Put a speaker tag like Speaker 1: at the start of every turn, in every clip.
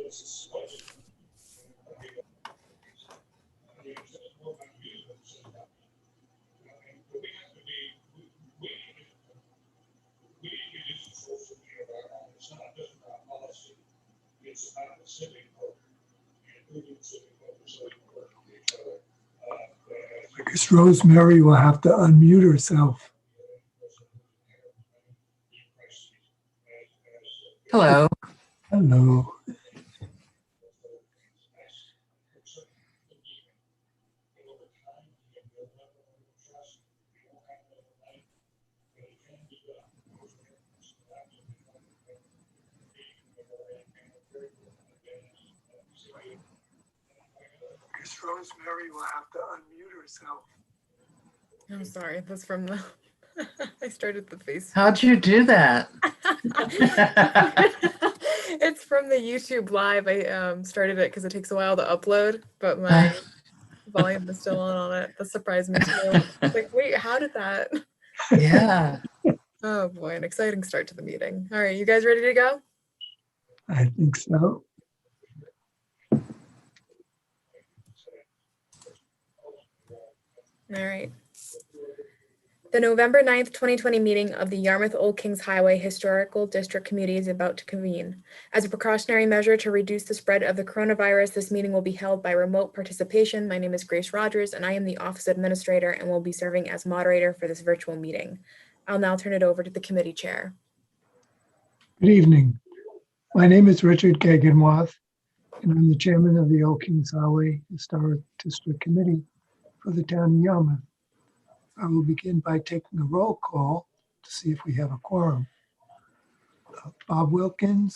Speaker 1: I guess Rosemary will have to unmute herself.
Speaker 2: Hello.
Speaker 1: Hello. I guess Rosemary will have to unmute herself.
Speaker 3: I'm sorry, that's from the, I started the face.
Speaker 2: How'd you do that?
Speaker 3: It's from the YouTube live. I started it because it takes a while to upload, but my volume is still on it. That surprised me too. It's like, wait, how did that?
Speaker 2: Yeah.
Speaker 3: Oh boy, an exciting start to the meeting. All right, you guys ready to go?
Speaker 1: I think so.
Speaker 3: All right. The November 9th, 2020 meeting of the Yarmouth Old Kings Highway Historical District Committee is about to convene. As a precautionary measure to reduce the spread of the coronavirus, this meeting will be held by remote participation. My name is Grace Rogers, and I am the office administrator and will be serving as moderator for this virtual meeting. I'll now turn it over to the committee chair.
Speaker 1: Good evening. My name is Richard Gegenwath, and I'm the chairman of the Old Kings Highway Historic District Committee for the town of Yarmouth. I will begin by taking a roll call to see if we have a quorum. Bob Wilkins.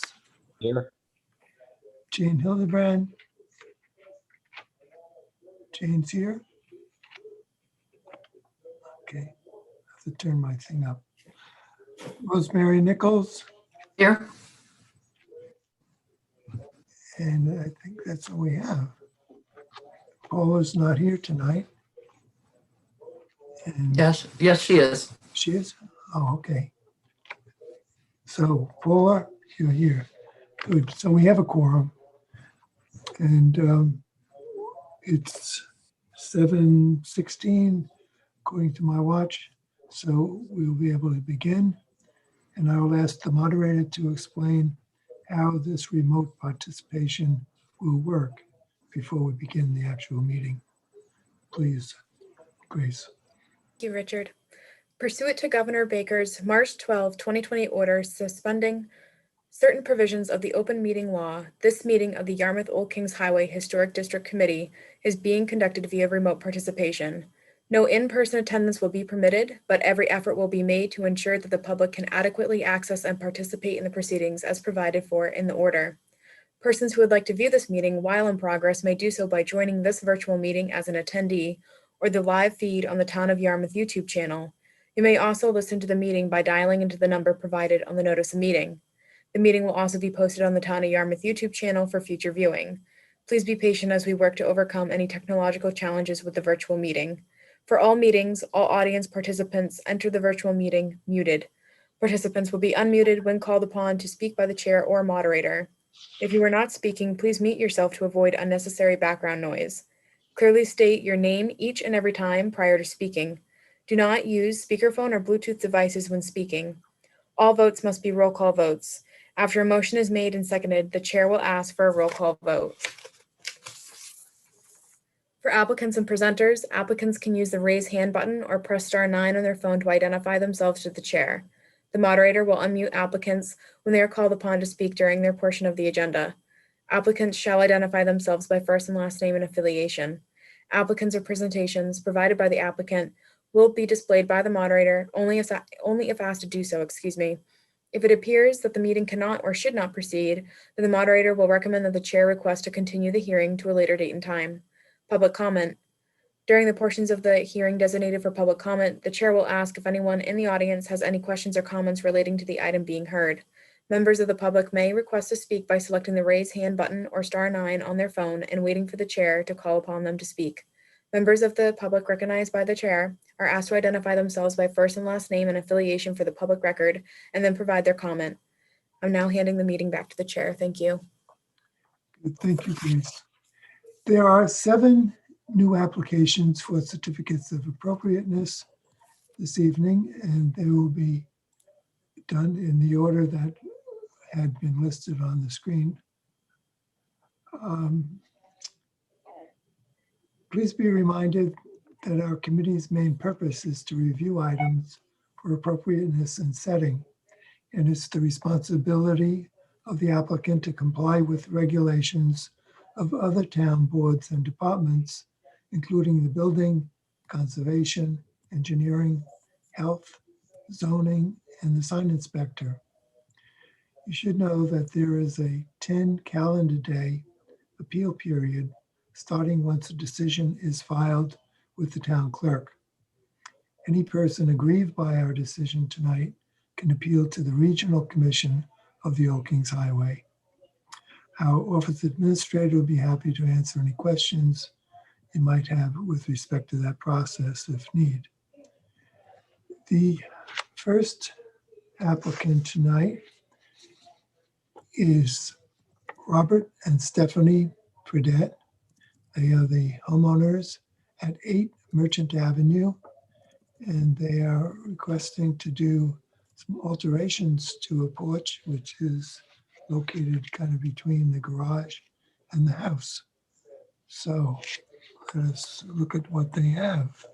Speaker 4: Here.
Speaker 1: Jane Hildebrand. Jane's here. Okay, I have to turn my thing up. Rosemary Nichols,
Speaker 2: Here.
Speaker 1: and I think that's all we have. Paula's not here tonight. And
Speaker 2: Yes. Yes, she is.
Speaker 1: she is? Oh, okay. So Paula, you're here. Good. So we have a quorum. And it's 7:16 according to my watch. So we'll be able to begin. And I will ask the moderator to explain how this remote participation will work before we begin the actual meeting. Please, Grace.
Speaker 3: Thank you, Richard. Pursuant to Governor Baker's March 12, 2020 order suspending certain provisions of the open meeting law, this meeting of the Yarmouth Old Kings Highway Historic District Committee is being conducted via remote participation. No in-person attendance will be permitted, but every effort will be made to ensure that the public can adequately access and participate in the proceedings as provided for in the order. Persons who would like to view this meeting while in progress may do so by joining this virtual meeting as an attendee or the live feed on the Town of Yarmouth YouTube channel. You may also listen to the meeting by dialing into the number provided on the notice of meeting. The meeting will also be posted on the Town of Yarmouth YouTube channel for future viewing. Please be patient as we work to overcome any technological challenges with the virtual meeting. For all meetings, all audience participants enter the virtual meeting muted. Participants will be unmuted when called upon to speak by the chair or moderator. If you are not speaking, please mute yourself to avoid unnecessary background noise. Clearly state your name each and every time prior to speaking. Do not use speakerphone or Bluetooth devices when speaking. All votes must be roll call votes. After a motion is made and seconded, the chair will ask for a roll call vote. For applicants and presenters, applicants can use the raise hand button or press *9 on their phone to identify themselves to the chair. The moderator will unmute applicants when they are called upon to speak during their portion of the agenda. Applicants shall identify themselves by first and last name and affiliation. Applicants or presentations provided by the applicant will be displayed by the moderator only if asked to do so, If it appears that the meeting cannot or should not proceed, then the moderator will recommend that the chair request to continue the hearing to a later date and time. Public comment. During the portions of the hearing designated for public comment, the chair will ask if anyone in the audience has any questions or comments relating to the item being heard. Members of the public may request to speak by selecting the raise hand button or *9 on their phone and waiting for the chair to call upon them to speak. Members of the public recognized by the chair are asked to identify themselves by first and last name and affiliation for the public record, and then provide their comment. I'm now handing the meeting back to the chair. Thank you.
Speaker 1: Good, thank you, Grace. There are 7 new applications for certificates of appropriateness this evening, and they will be done in the order that had been listed on the screen. Please be reminded that our committee's main purpose is to review items for appropriateness and setting, and it's the responsibility of the applicant to comply with regulations of other town boards and departments, including the building, conservation, engineering, health, zoning, and the sign inspector. You should know that there is a 10 calendar day appeal period starting once a decision is filed with the town clerk. Any person aggrieved by our decision tonight can appeal to the Regional Commission of the Old Kings Highway. Our office administrator will be happy to answer any questions you might have with respect to that process if need. The first applicant tonight is Robert and Stephanie Fredette. They are the homeowners at 8 Merchant Avenue, and they are requesting to do some alterations to a porch, which is located kind of between the garage and the house. So let us look at what they have.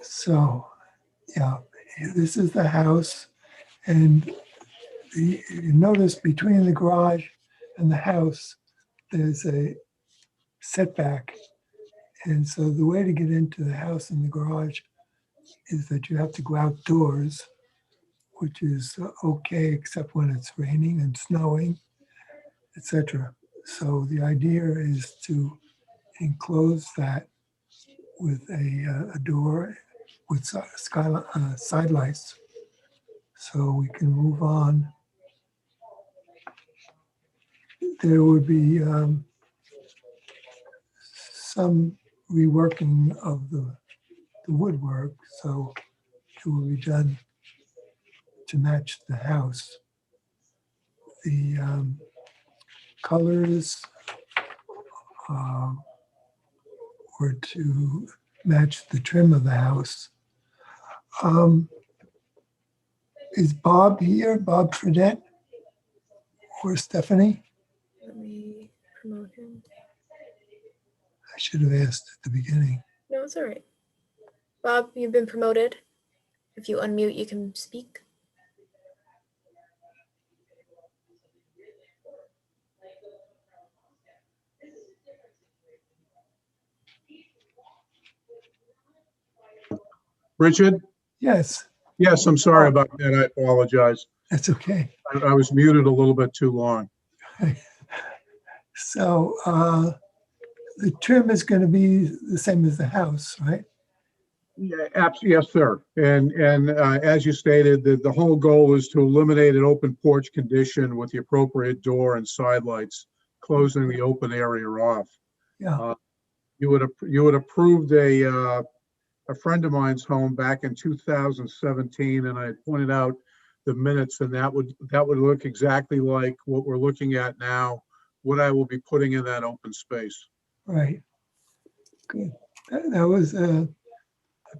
Speaker 1: So, yeah, this is the house, and you notice between the garage and the house, there's a setback. And so the way to get into the house and the garage is that you have to go outdoors, which is okay, except when it's raining and snowing, etc. So the idea is to enclose that with a door with side lights. So we can move on. There would be some reworking of the woodwork, so it will be done to match the house. The colors were to match the trim of the house. Is Bob here, Bob Fredette, or Stephanie?
Speaker 3: Let me promote him.
Speaker 1: I should have asked at the beginning.
Speaker 3: No, it's all right. Bob, you've been promoted. If you unmute, you can speak.
Speaker 4: Richard?
Speaker 1: Yes,
Speaker 4: Yes, I'm sorry about that. I apologize.
Speaker 1: that's okay.
Speaker 4: I was muted a little bit too long.
Speaker 1: So the trim is going to be the same as the house, right?
Speaker 4: Yeah, yes, sir. And as you stated, the whole goal is to eliminate an open porch condition with the appropriate door and side lights, closing the open area off.
Speaker 1: Yeah,
Speaker 4: You would approved a friend of mine's home back in 2017, and I had pointed out the minutes, and that would look exactly like what we're looking at now, what I will be putting in that open space.
Speaker 1: right. Good. That was a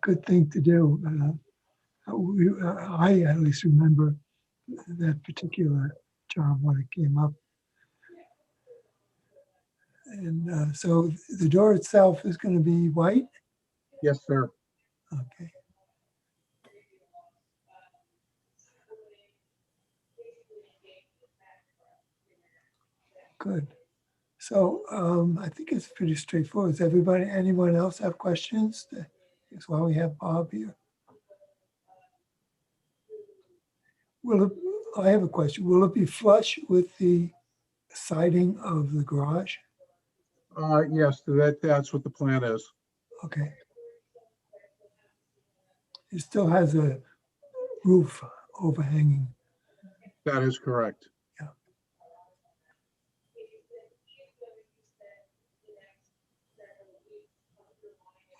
Speaker 1: good thing to do. I at least remember that particular job when it came up. And so the door itself is going to be white?
Speaker 4: Yes, sir.
Speaker 1: Okay. Good. So I think it's pretty straightforward. Does anyone else have questions? That's why we have Bob here. I have a question. Will it be flush with the siding of the garage?
Speaker 4: Yes, that's what the plan is.
Speaker 1: Okay. it still has a roof overhanging.
Speaker 4: That is correct.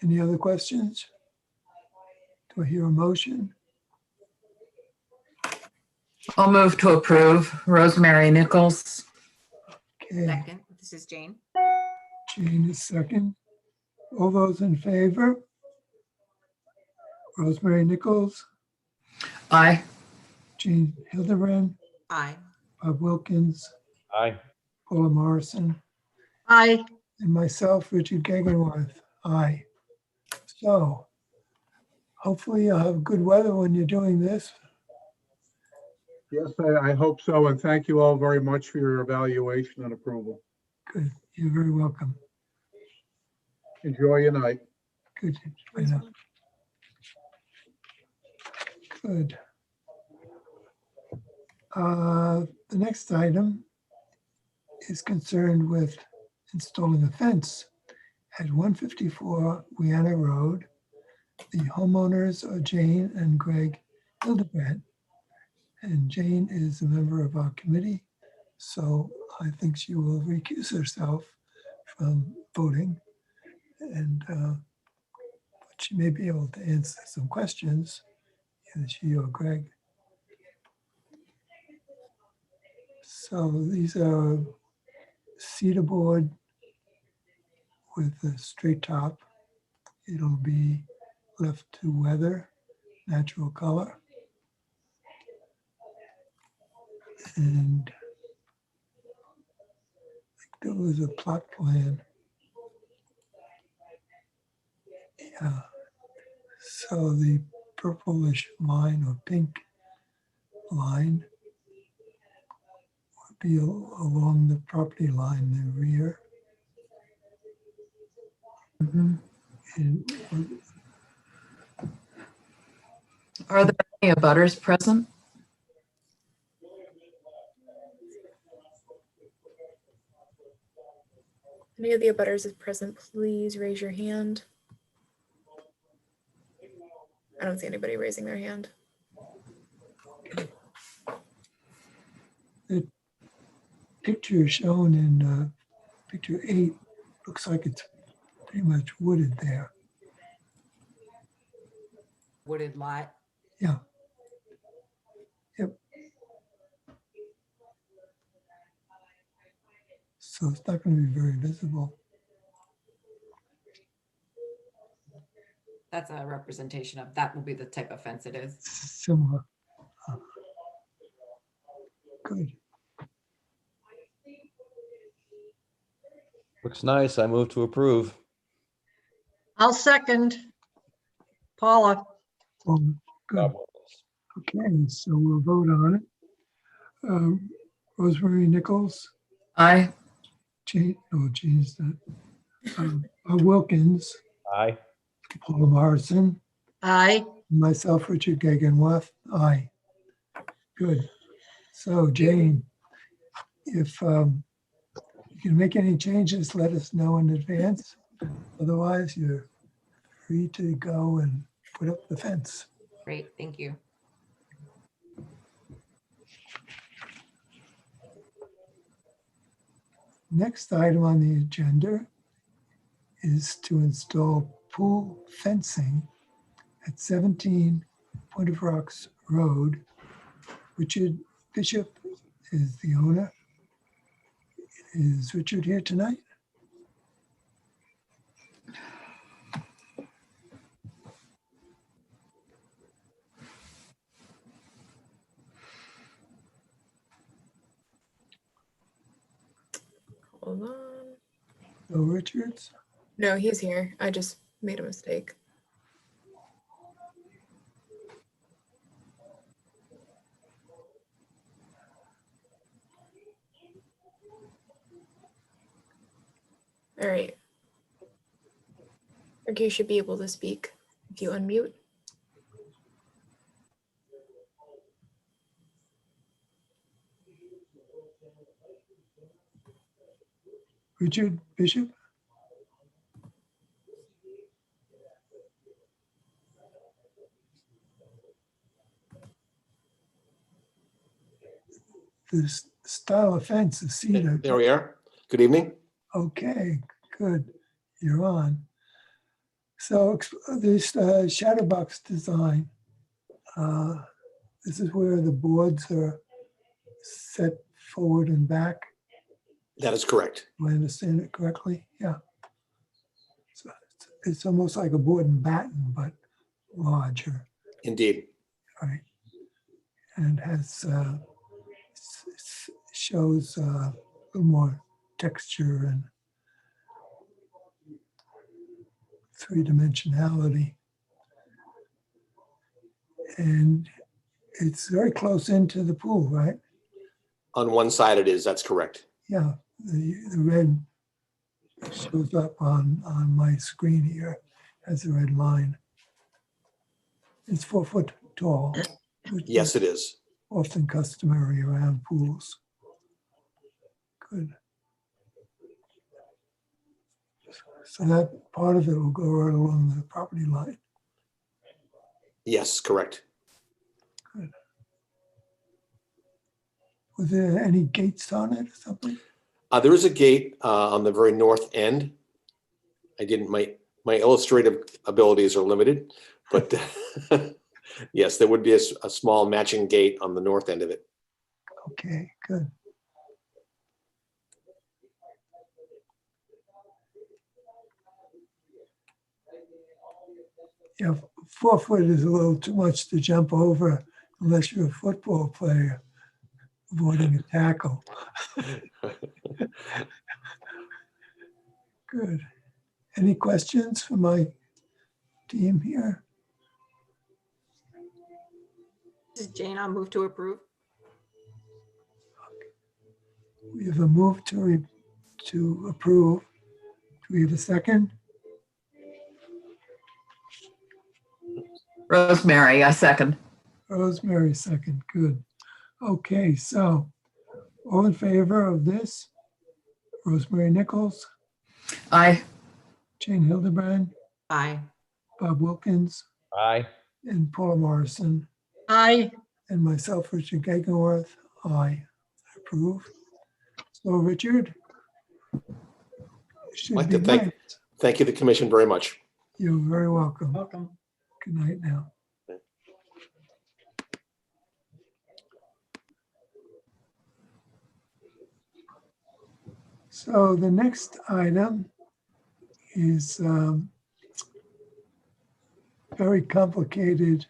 Speaker 1: Any other questions? Do I hear a motion?
Speaker 2: I'll move to approve. Rosemary Nichols.
Speaker 1: Okay,
Speaker 5: Second, this is Jane.
Speaker 1: Jane is second. All those in favor? Rosemary Nichols,
Speaker 2: Aye.
Speaker 1: Jane Hildebrand,
Speaker 5: Aye.
Speaker 1: Bob Wilkins,
Speaker 6: Aye.
Speaker 1: Paula Morrison,
Speaker 5: Aye.
Speaker 1: and myself, Richard Gegenwarth. Aye. So hopefully you'll have good weather when you're doing this.
Speaker 4: Yes, I hope so. And thank you all very much for your evaluation and approval.
Speaker 1: Good. You're very welcome.
Speaker 4: Enjoy your night.
Speaker 1: Good. I know. Good. The next item is concerned with installing a fence at 154 Wiana Road. The homeowners are Jane and Greg Hildebrand. And Jane is a member of our committee, so I think she will recuse herself from voting. And but she may be able to answer some questions, either she or Greg. So these are cedar board with a straight top. It'll be left to weather, natural color. And I think there was a plot plan. Yeah. So the purplish line or pink line would be along the property line, the rear.
Speaker 2: Mhm.
Speaker 1: And
Speaker 2: Are there any abutters present?
Speaker 3: Any of the abutters is present, please raise your hand. I don't see anybody raising their hand.
Speaker 1: the picture shown in picture 8 looks like it's pretty much wooded there.
Speaker 5: Wooded lot.
Speaker 1: Yeah. Yep. So it's not going to be very visible.
Speaker 5: That's a representation of, that will be the type of fence it is.
Speaker 1: Similar. Good.
Speaker 6: Looks nice. I move to approve.
Speaker 7: I'll second. Paula,
Speaker 1: Good.
Speaker 6: Bob Wilkins.
Speaker 1: Okay, so we'll vote on it. Rosemary Nichols,
Speaker 2: Aye.
Speaker 1: Jane's not. Wilkins,
Speaker 6: Aye.
Speaker 1: Paula Morrison,
Speaker 7: aye.
Speaker 1: myself, Richard Gegenwarth, aye. Good. So Jane, if you can make any changes, let us know in advance. Otherwise, you're free to go and put up the fence.
Speaker 5: Great, thank you.
Speaker 1: Next item on the agenda is to install pool fencing at 17 Point of Rocks Road. Richard Bishop is the owner. Is Richard here tonight?
Speaker 3: Hold on.
Speaker 1: No Richards?
Speaker 3: No, he's here. I just made a mistake. All right. Okay, you should be able to speak if you unmute.
Speaker 1: Richard Bishop? this style of fence is cedar.
Speaker 8: There we are. Good evening.
Speaker 1: Okay, good. You're on. So this Shadowbox design, this is where the boards are set forward and back.
Speaker 8: That is correct.
Speaker 1: Do I understand it correctly? Yeah. So it's almost like a board and batten, but larger,
Speaker 8: Indeed.
Speaker 1: right? And has shows a little more texture and three-dimensionality. And it's very close into the pool, right?
Speaker 8: On one side it is, that's correct.
Speaker 1: Yeah, the red shows up on my screen here as a red line. It's 4 foot tall, which
Speaker 8: Yes,
Speaker 1: is
Speaker 8: it is.
Speaker 1: often customary around pools. Good. So that part of it will go right along the property line.
Speaker 8: Yes, correct.
Speaker 1: Was there any gates on it or something?
Speaker 8: There is a gate on the very north end. I didn't, my illustrative abilities are limited, but yes, there would be a small matching gate on the north end of it.
Speaker 1: Okay, good. Yeah, 4 foot is a little too much to jump over unless you're a football player avoiding a tackle. Good. Any questions for my team here?
Speaker 5: This is Jane. I'll move to approve.
Speaker 1: We have a move to approve. Do we have a second?
Speaker 2: Rosemary, I second.
Speaker 1: Rosemary, second. Good. Okay, so all in favor of this? Rosemary Nichols,
Speaker 2: Aye.
Speaker 1: Jane Hildebrand,
Speaker 5: Aye.
Speaker 1: Bob Wilkins,
Speaker 6: Aye.
Speaker 1: and Paula Morrison,
Speaker 7: Aye.
Speaker 1: and myself, Richard Gegenworth. I approve. So Richard, should
Speaker 8: Like
Speaker 1: be
Speaker 8: to thank-
Speaker 1: nice.
Speaker 8: Thank you, the commission, very much.
Speaker 1: You're very welcome.
Speaker 7: Welcome.
Speaker 1: Good night now. So the next item is very complicated.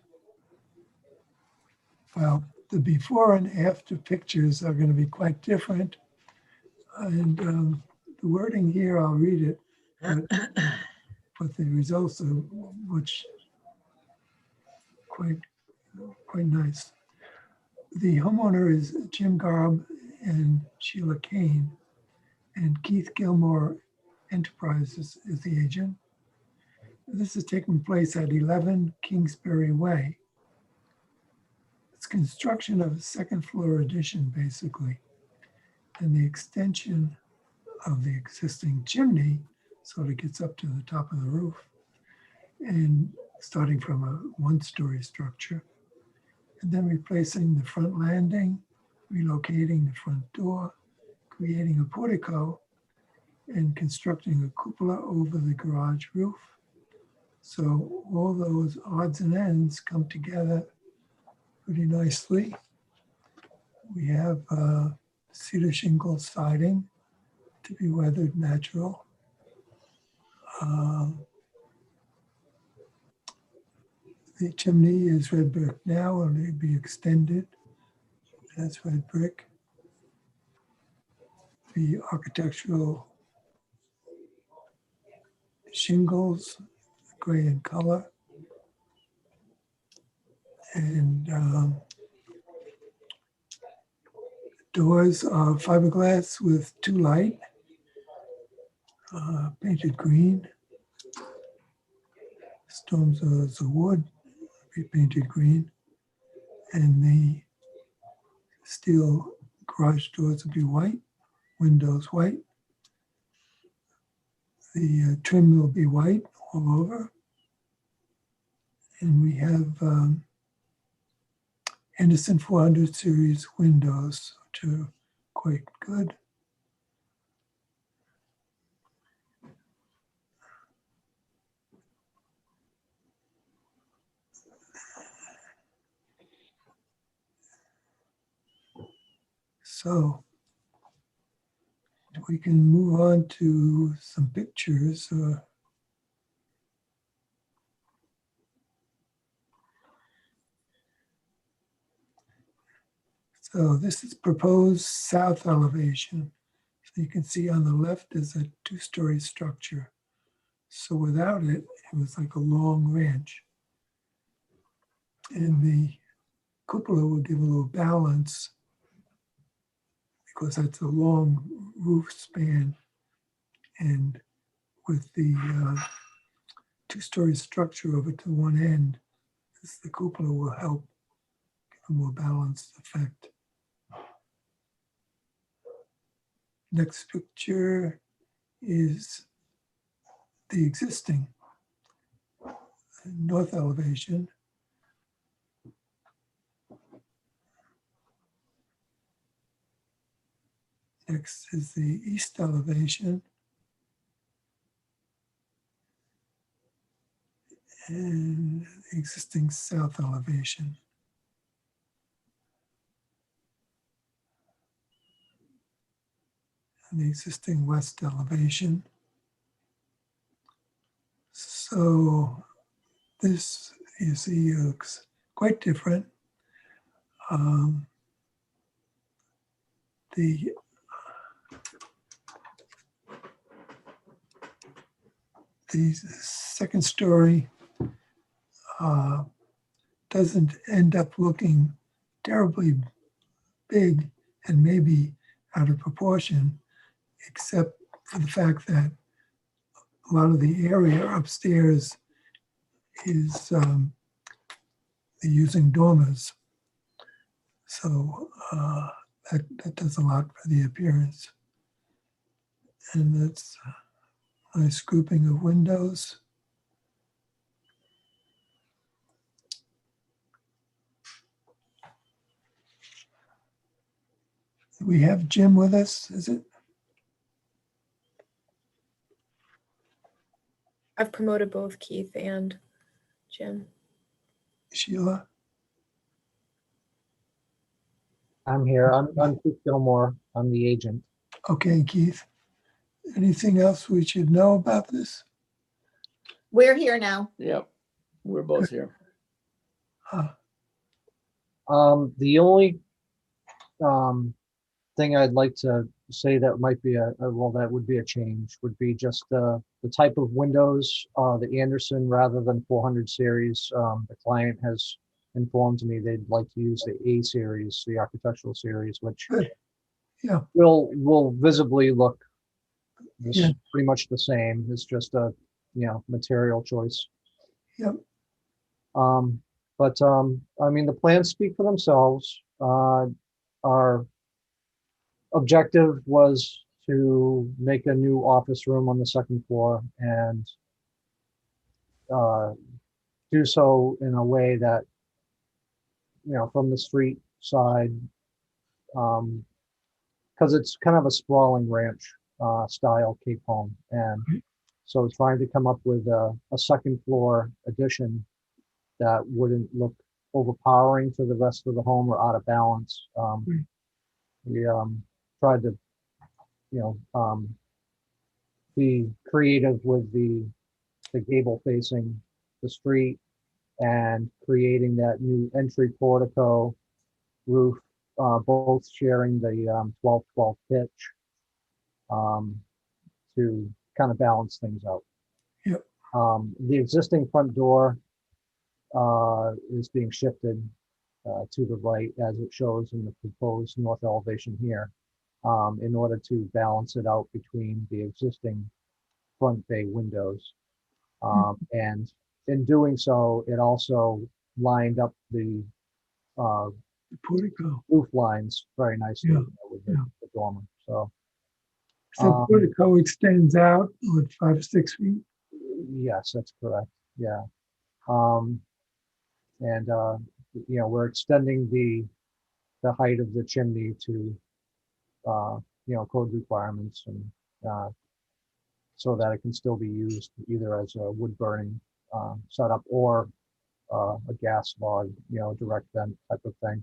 Speaker 1: Well, the before and after pictures are going to be quite different. And the wording here, I'll read it, but the results are which quite nice. The homeowner is Jim Garb and Sheila Kane, and Keith Gilmore Enterprises is the agent. This is taking place at 11 Kingsbury Way. It's construction of a second floor addition, basically, and the extension of the existing chimney so that it gets up to the top of the roof, and starting from a one-story structure, and then replacing the front landing, relocating the front door, creating a portico, and constructing a cupola over the garage roof. So all those odds and ends come together pretty nicely. We have cedar shingle siding to be weathered natural. The chimney is red brick now, and it'll be extended as red brick. The architectural shingles, gray in color. And doors are fiberglass with 2 light, painted green. Stones are wood, be painted green. And the steel garage doors will be white, windows white. The trim will be white all over. And we have Anderson 400 series windows, quite good. So we can move on to some pictures. So this is proposed south elevation. So you can see on the left is a two-story structure. So without it, it was like a long ranch. And the cupola will give a little balance because that's a long roof span. And with the two-story structure over to one end, the cupola will help give a more balanced effect. Next picture is the existing north elevation. Next is the east elevation. And the existing south elevation. And the existing west elevation. So this, you see, looks quite different. The second story doesn't end up looking terribly big and maybe out of proportion, except for the fact that a lot of the area upstairs is they're using dormers. So that does a lot for the appearance. And that's a nice grouping of windows. We have Jim with us, is it?
Speaker 3: I've promoted both Keith and Jim.
Speaker 1: Sheila?
Speaker 9: I'm here. I'm Keith Gilmore. I'm the agent.
Speaker 1: Okay, Keith. Anything else we should know about this?
Speaker 10: We're here now.
Speaker 11: Yep, we're both here.
Speaker 9: The only thing I'd like to say that might be that would be a change would be just the type of windows, the Anderson rather than 400 series. The client has informed me they'd like to use the A series, the architectural series, which
Speaker 1: Good. Yeah.
Speaker 9: will visibly look
Speaker 1: Yeah.
Speaker 9: pretty much the same. It's just a material choice.
Speaker 1: Yep.
Speaker 9: But I mean, the plans speak for themselves. Our objective was to make a new office room on the second floor and do so in a way that, from the street side, because it's kind of a sprawling ranch style Cape home. And so trying to come up with a second floor addition that wouldn't look overpowering for the rest of the home or out of balance. We tried to, be creative with the gable facing the street and creating that new entry portico roof, both sharing the 12-12 pitch to kind of balance things out.
Speaker 1: Yep.
Speaker 9: The existing front door is being shifted to the right as it shows in the proposed north elevation here, in order to balance it out between the existing front bay windows. And in doing so, it also lined up the
Speaker 1: portico.
Speaker 9: roof lines very nicely
Speaker 1: Yeah.
Speaker 9: with the dormer. So
Speaker 1: So portico extends out, what, 5 or 6 feet?
Speaker 9: yes, that's correct. Yeah. And we're extending the height of the chimney to code requirements and so that it can still be used either as a wood burning setup or a gas log, direct vent type of thing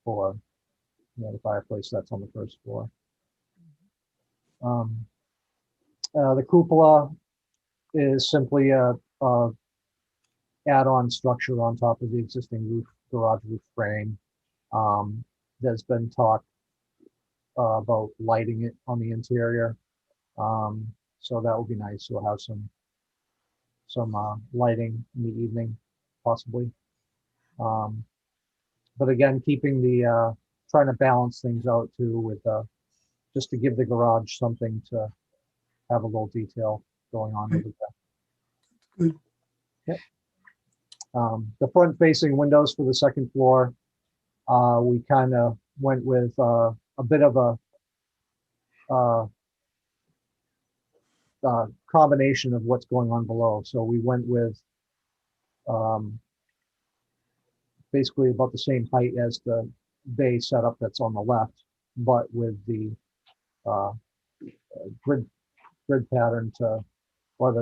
Speaker 9: for the fireplace that's on the first floor. The cupola is simply a add-on structure on top of the existing garage roof frame. There's been talk about lighting it on the interior. So that will be nice. We'll have some lighting in the evening, possibly. But again, keeping trying to balance things out too with just to give the garage something to have a little detail going on over there.
Speaker 1: Good.
Speaker 9: Yep. The front facing windows for the second floor, we kind of went with a bit of a combination of what's going on below. So we went with basically about the same height as the bay setup that's on the left, but with the grid pattern or not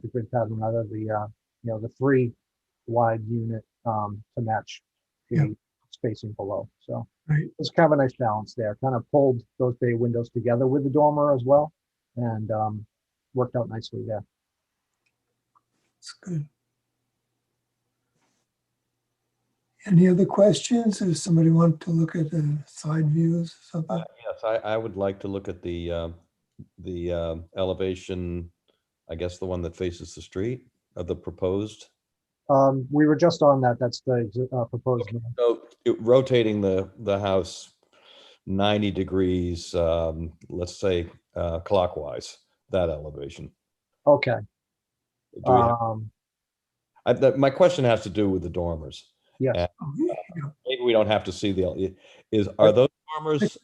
Speaker 9: the grid pattern, rather the 3 wide unit to match the spacing below. So
Speaker 1: Right.
Speaker 9: it's kind of a nice balance there. Kind of pulled those bay windows together with the dormer as well, and worked out nicely there.
Speaker 1: That's good. Any other questions? Does somebody want to look at the side views or something?
Speaker 6: Yes, I would like to look at the elevation, I guess the one that faces the street of the proposed.
Speaker 9: We were just on that. That's the proposed.
Speaker 6: Okay. So rotating the house 90 degrees, let's say clockwise, that elevation.
Speaker 9: Okay.
Speaker 6: Do we have- my question has to do with the dormers.
Speaker 9: Yes.
Speaker 1: Oh, yeah.
Speaker 6: Maybe we don't have to see are those dormers?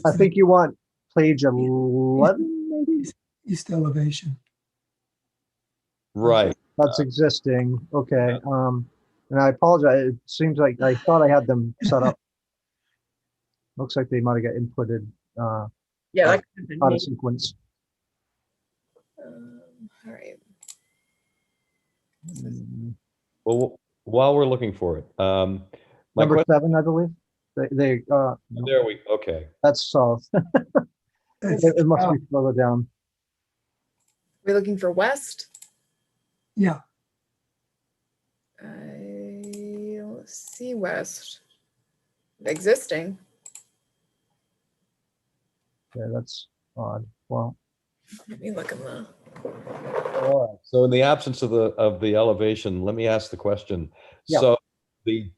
Speaker 9: I think you want page 11, maybe?
Speaker 1: East elevation.
Speaker 6: Right.
Speaker 9: That's existing. Okay. And I apologize. It seems like I thought I had them set up. Looks like they might have got inputted
Speaker 10: Yeah, that could have been
Speaker 9: out
Speaker 10: me.
Speaker 9: of sequence.
Speaker 3: All right.
Speaker 6: Well, while we're looking for it, my
Speaker 9: Number
Speaker 6: question,
Speaker 9: 7, I believe.
Speaker 6: there okay.
Speaker 9: That's south. It must be further down.
Speaker 3: We're looking for west.
Speaker 1: Yeah,
Speaker 3: I don't see west. Existing.
Speaker 9: Yeah, that's odd. Well,
Speaker 3: Let me look in the.
Speaker 6: So in the absence of the elevation, let me ask the question.
Speaker 9: Yeah.
Speaker 6: So the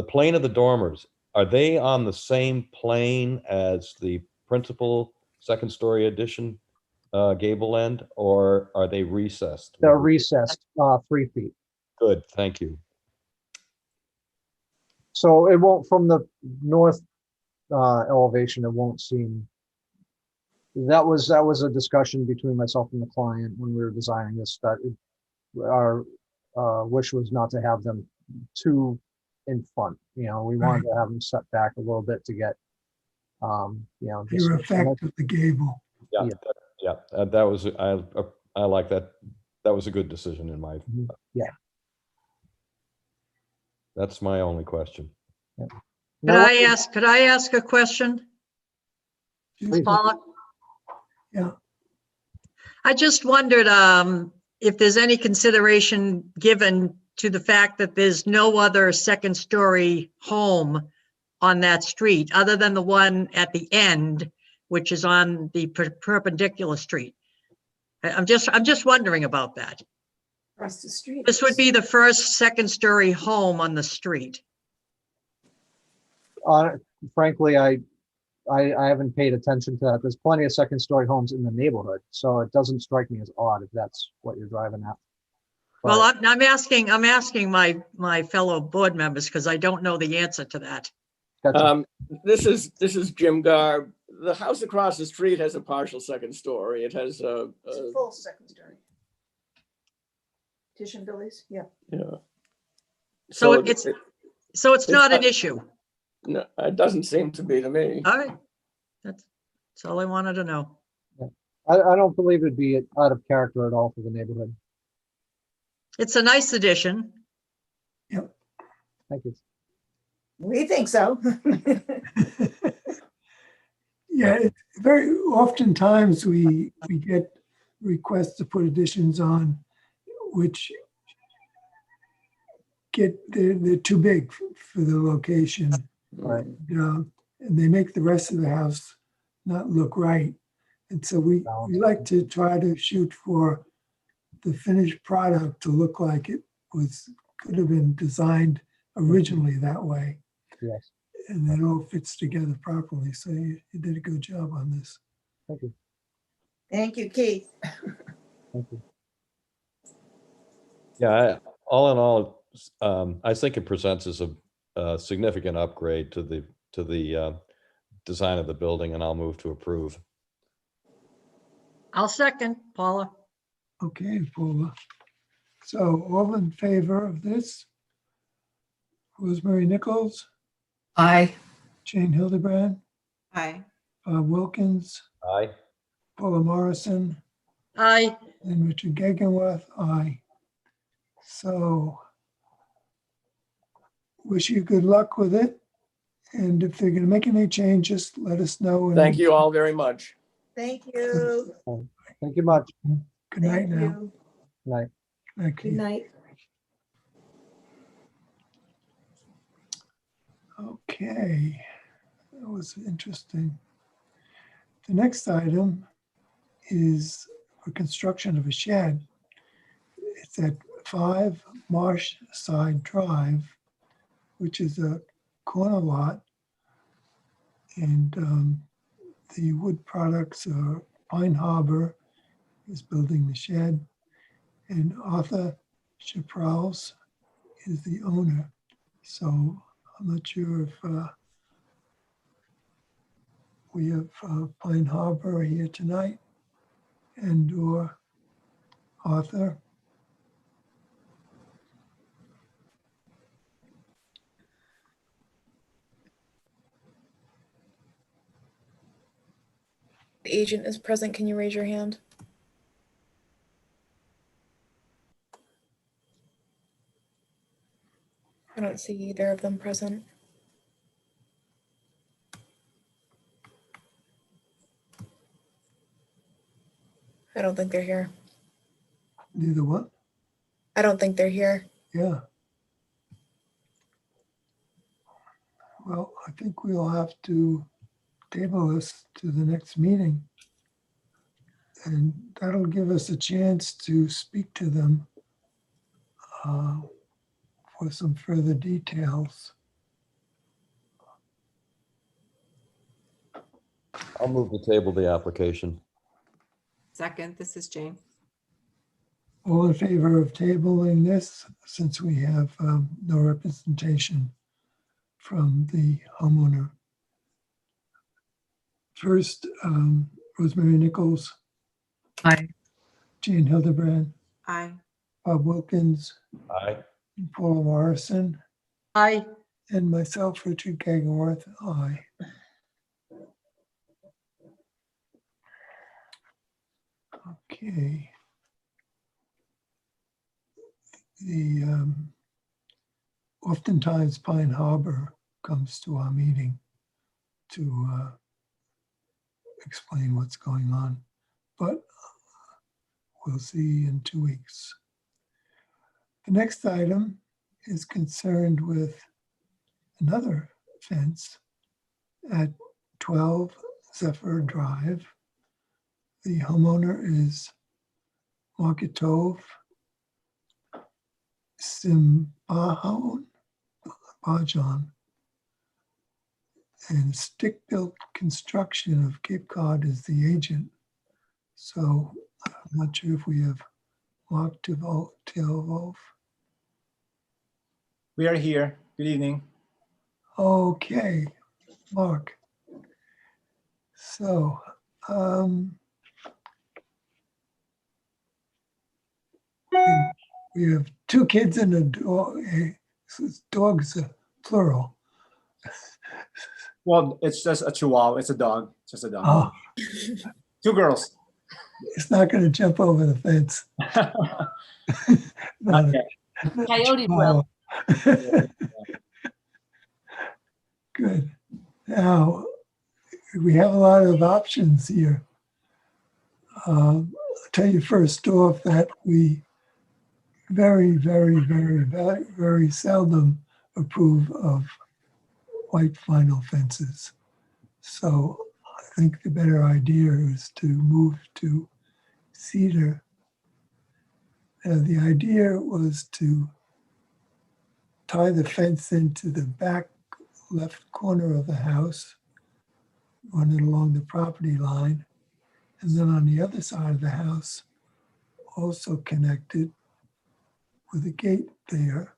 Speaker 6: plane of the dormers, are they on the same plane as the principal second story addition gable end, or are they recessed?
Speaker 9: they're recessed 3 feet.
Speaker 6: Good, thank you.
Speaker 9: So it won't, from the north elevation, it won't seem. That was a discussion between myself and the client when we were designing this. That our wish was not to have them too in front. We wanted to have them set back a little bit to get, just
Speaker 1: your effect of the gable.
Speaker 6: Yeah,
Speaker 9: Yeah.
Speaker 6: that was I like that. That was a good decision in my.
Speaker 9: Yeah.
Speaker 6: That's my only question.
Speaker 7: Could
Speaker 9: Now,
Speaker 7: I ask a question, Paula?
Speaker 1: Yeah,
Speaker 7: I just wondered if there's any consideration given to the fact that there's no other second-story home on that street other than the one at the end, which is on the perpendicular street. I'm just wondering about that.
Speaker 10: Across the street.
Speaker 7: This would be the first second-story home on the street.
Speaker 9: frankly, I haven't paid attention to that. There's plenty of second-story homes in the neighborhood, so it doesn't strike me as odd if that's what you're driving at.
Speaker 7: Well,
Speaker 9: But-
Speaker 7: I'm asking my fellow board members because I don't know the answer to that.
Speaker 9: Gotcha.
Speaker 11: This is Jim Garb. The house across the street has a partial second story. It has a
Speaker 10: It's a full second story. Tish and Billy's, yeah.
Speaker 11: yeah.
Speaker 7: So it's not an issue.
Speaker 11: No, it doesn't seem to be to me.
Speaker 7: All right. That's all I wanted to know.
Speaker 9: I don't believe it'd be out of character at all for the neighborhood.
Speaker 7: It's a nice addition.
Speaker 9: Thank you.
Speaker 10: We think so.
Speaker 1: Yeah, very oftentimes we get requests to put additions on which they're too big for the location.
Speaker 9: Right.
Speaker 1: And they make the rest of the house not look right. And so we like to try to shoot for the finished product to look like it could have been designed originally that way.
Speaker 9: Yes.
Speaker 1: And it all fits together properly. So you did a good job on this.
Speaker 9: Thank you.
Speaker 10: Thank you, Keith.
Speaker 9: Thank you.
Speaker 6: Yeah, all in all, I think it presents as a significant upgrade to the design of the building, and I'll move to approve.
Speaker 7: I'll second, Paula.
Speaker 1: Okay, Paula. So all in favor of this? Rosemary Nichols,
Speaker 2: Aye.
Speaker 1: Jane Hildebrand,
Speaker 5: Aye.
Speaker 1: Bob Wilkins,
Speaker 6: Aye.
Speaker 1: Paula Morrison,
Speaker 7: Aye.
Speaker 1: and Richard Gagenworth, aye. So wish you good luck with it. And if they're gonna make any changes, let us know. and-
Speaker 11: Thank you all very much.
Speaker 10: Thank you.
Speaker 9: Thank you much.
Speaker 1: Good night
Speaker 10: Thank
Speaker 1: now.
Speaker 10: you.
Speaker 9: Good night.
Speaker 1: Okay.
Speaker 10: Good night.
Speaker 1: Okay, that was interesting. The next item is for construction of a shed. It's at 5 Marsh Side Drive, which is a corner lot. And the wood products are Pine Harbor is building the shed, and Arthur Chaprals is the owner. So I'm not sure if we have Pine Harbor here tonight and/or Arthur.
Speaker 3: The agent is present. Can you raise your hand? I don't see either of them present. I don't think they're here.
Speaker 1: Neither one?
Speaker 3: I don't think they're here.
Speaker 1: Yeah. Well, I think we'll have to table this to the next meeting. And that'll give us a chance to speak to them for some further details.
Speaker 6: I'll move to table the application.
Speaker 5: Second, this is Jane.
Speaker 1: All in favor of tabling this, since we have no representation from the homeowner? First, Rosemary Nichols,
Speaker 2: Aye.
Speaker 1: Jane Hildebrand,
Speaker 5: Aye.
Speaker 1: Bob Wilkins,
Speaker 6: Aye.
Speaker 1: and Paula Morrison,
Speaker 7: Aye.
Speaker 1: and myself, Richard Gagenworth, aye. Okay. The oftentimes Pine Harbor comes to our meeting to explain what's going on, but we'll see in 2 weeks. The next item is concerned with another fence at 12 Zephyr Drive. The homeowner is Marketov Simbajon, and Stick Built Construction of Cape Cod is the agent. So I'm not sure if we have Mark Tilwolf.
Speaker 12: We are here. Good evening.
Speaker 1: Okay, Mark. So, we have 2 kids and a dog. Dogs plural.
Speaker 9: Well, it's just a chihuahua. It's a dog. It's just a dog.
Speaker 1: Oh,
Speaker 9: 2 girls.
Speaker 1: it's not going to jump over the fence. Not a- not a
Speaker 5: Coyote will.
Speaker 1: chihuahua. Good. Now, we have a lot of options here. I'll tell you first off that we very, very, very, very, very seldom approve of white vinyl fences. So I think the better idea is to move to cedar. And the idea was to tie the fence into the back left corner of the house, run it along the property line, and then on the other side of the house, also connected with a gate there,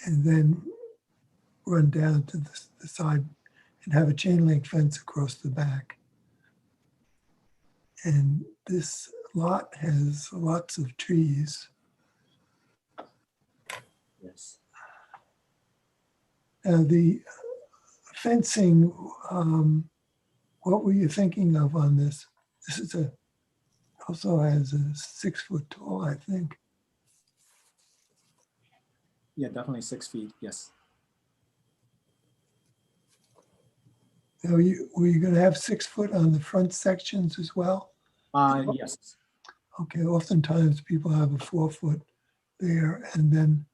Speaker 1: and then run down to the side and have a chain link fence across the back. And this lot has lots of trees.
Speaker 9: Yes.
Speaker 1: Now, the fencing, what were you thinking of on this? This is also has a 6 foot tall, I think.
Speaker 9: Yeah, definitely 6 feet. Yes.
Speaker 1: Now, were you going to have 6 foot on the front sections as well?
Speaker 9: Yes.
Speaker 1: Okay, oftentimes people have a 4 foot there and then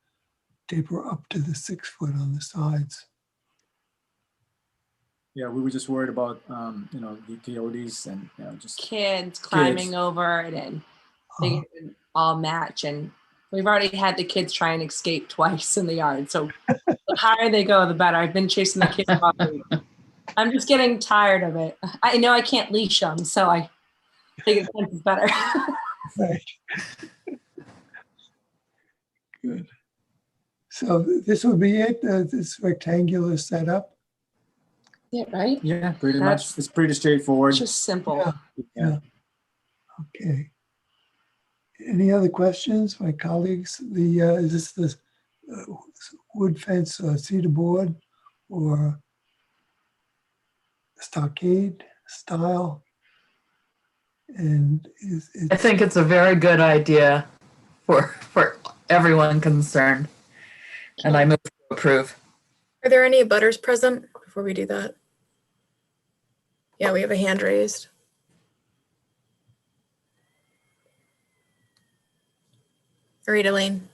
Speaker 1: taper up to the 6 foot on the sides.
Speaker 9: Yeah, we were just worried about, the coyotes and, just.
Speaker 5: Kids climbing over it and they all match. And we've already had the kids try and escape twice in the yard. So the higher they go, the better. I've been chasing the kids all week. I'm just getting tired of it. I know I can't leash them, so I think it's better.
Speaker 1: Right. Good. So this would be it, this rectangular setup?
Speaker 5: Yeah, right?
Speaker 9: Yeah, pretty
Speaker 5: That's-
Speaker 9: much. It's pretty straightforward.
Speaker 5: Just simple.
Speaker 1: Yeah. Okay. Any other questions, my colleagues? Is this the wood fence, cedar board, or stockade style? And
Speaker 2: I think it's a very good idea for everyone concerned. And I move to approve.
Speaker 3: Are there any butters present before we do that? Yeah, we have a hand raised. All right, Elaine.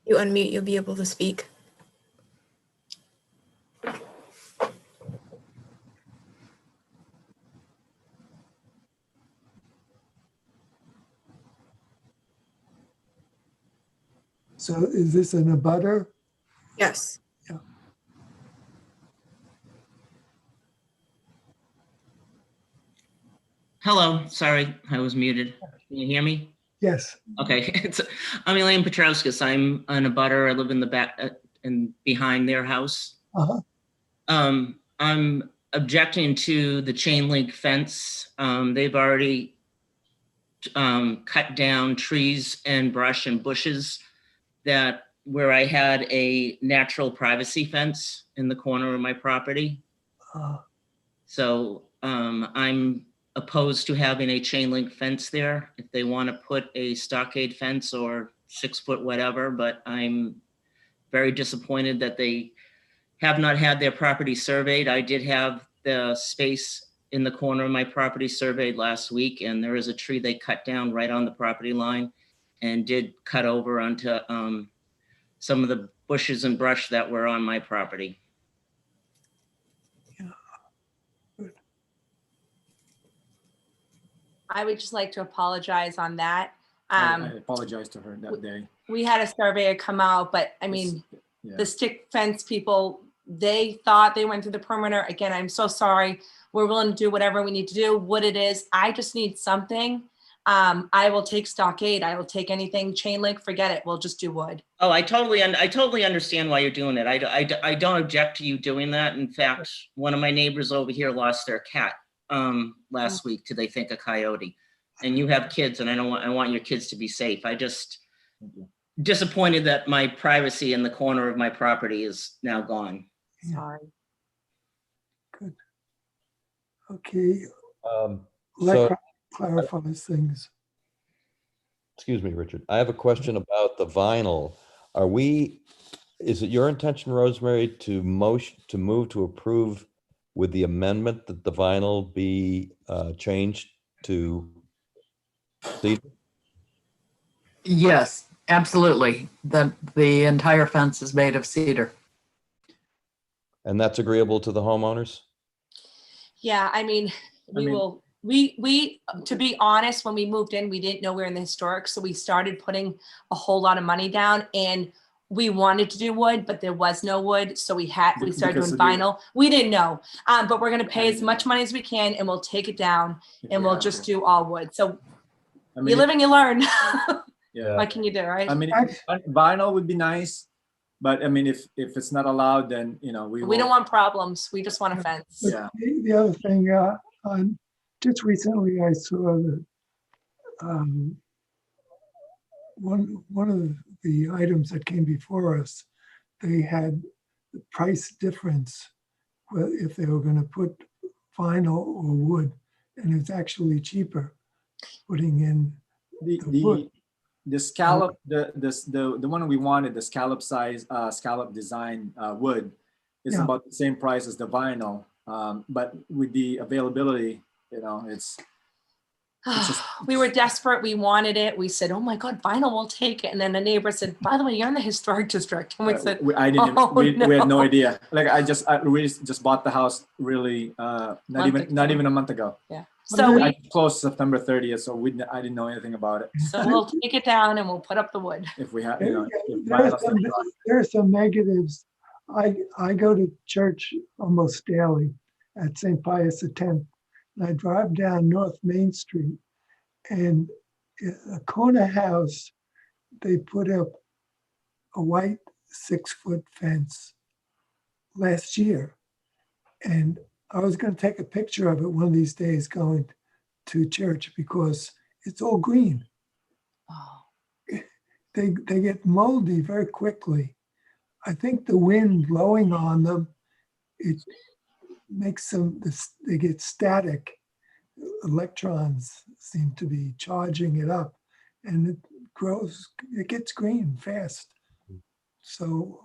Speaker 3: You unmute, you'll be able to speak.
Speaker 1: so is this an abutter?
Speaker 3: Yes.
Speaker 13: Hello, sorry, I was muted. Can you hear me?
Speaker 1: Yes.
Speaker 13: Okay, I'm Elaine Petrauskas. I'm an abutter. I live in the back and behind their house.
Speaker 1: Uh-huh.
Speaker 13: I'm objecting to the chain link fence. They've already cut down trees and brush and bushes that where I had a natural privacy fence in the corner of my property. So I'm opposed to having a chain link fence there. If they want to put a stockade fence or 6 foot whatever, but I'm very disappointed that they have not had their property surveyed. I did have the space in the corner of my property surveyed last week, and there is a tree they cut down right on the property line and did cut over onto some of the bushes and brush that were on my property.
Speaker 5: I would just like to apologize on that.
Speaker 9: I apologize to her that day.
Speaker 5: We had a surveyor come out, but I mean,
Speaker 9: Yeah.
Speaker 5: the stick fence people, they thought they went through the perimeter. Again, I'm so sorry. We're willing to do whatever we need to do, what it is. I just need something. I will take stockade. I will take anything chain link, forget it. We'll just do wood.
Speaker 13: Oh, I totally understand why you're doing it. I don't object to you doing that. In fact, one of my neighbors over here lost their cat last week to, they think, a coyote. And you have kids, and I want your kids to be safe. I just, disappointed that my privacy in the corner of my property is now gone.
Speaker 5: Sorry.
Speaker 1: Okay,
Speaker 6: So,
Speaker 1: let clarifies things.
Speaker 6: excuse me, Richard, I have a question about the vinyl. Is it your intention, Rosemary, to move to approve with the amendment that the vinyl be changed to cedar?
Speaker 2: Yes, absolutely. The entire fence is made of cedar.
Speaker 6: And that's agreeable to the homeowners?
Speaker 5: Yeah, I mean, to be honest, when we moved in, we didn't know we were in the historic, so we started putting a whole lot of money down, and we wanted to do wood, but there was no wood, so we started
Speaker 12: Because
Speaker 5: doing
Speaker 12: of
Speaker 5: vinyl. We didn't know, but we're gonna pay as much money as we can, and we'll take it down, and we'll just do all wood. So
Speaker 12: I
Speaker 5: you
Speaker 12: mean,
Speaker 5: live and you learn.
Speaker 12: yeah.
Speaker 5: What can you do, right?
Speaker 12: I mean, vinyl would be nice, but I mean, if it's not allowed, then, you know,
Speaker 5: We don't want problems. We just want a fence.
Speaker 1: But
Speaker 12: Yeah.
Speaker 1: the other thing, just recently I saw that one of the items that came before us, they had the price difference if they were going to put vinyl or wood, and it's actually cheaper putting in the wood.
Speaker 12: The scallop, the one we wanted, the scallop size, scallop design wood is
Speaker 1: Yeah.
Speaker 12: about the same price as the vinyl. But with the availability, you know, it's just,
Speaker 5: We were desperate. We wanted it. We said, "Oh my God, vinyl, we'll take it." And then the neighbor said, "By the way, you're in the historic district." And we said,
Speaker 12: I didn't,
Speaker 5: "Oh,
Speaker 12: we had no
Speaker 5: no."
Speaker 12: idea. Like we just bought the house really, not even a month ago.
Speaker 5: Yeah. So
Speaker 12: I closed September 30th, so I didn't know anything about it.
Speaker 5: So we'll take it down and we'll put up the wood.
Speaker 12: If we have, you know, if
Speaker 1: There are some negatives. I go to church almost daily at St. Pius X, and I drive down North Main Street, and a corner house, they put up a white 6-foot fence last year. And I was going to take a picture of it one of these days going to church because it's all green.
Speaker 5: Oh.
Speaker 1: They get moldy very quickly. I think the wind blowing on them, it makes them, they get static. Electrons seem to be charging it up, and it gets green fast. So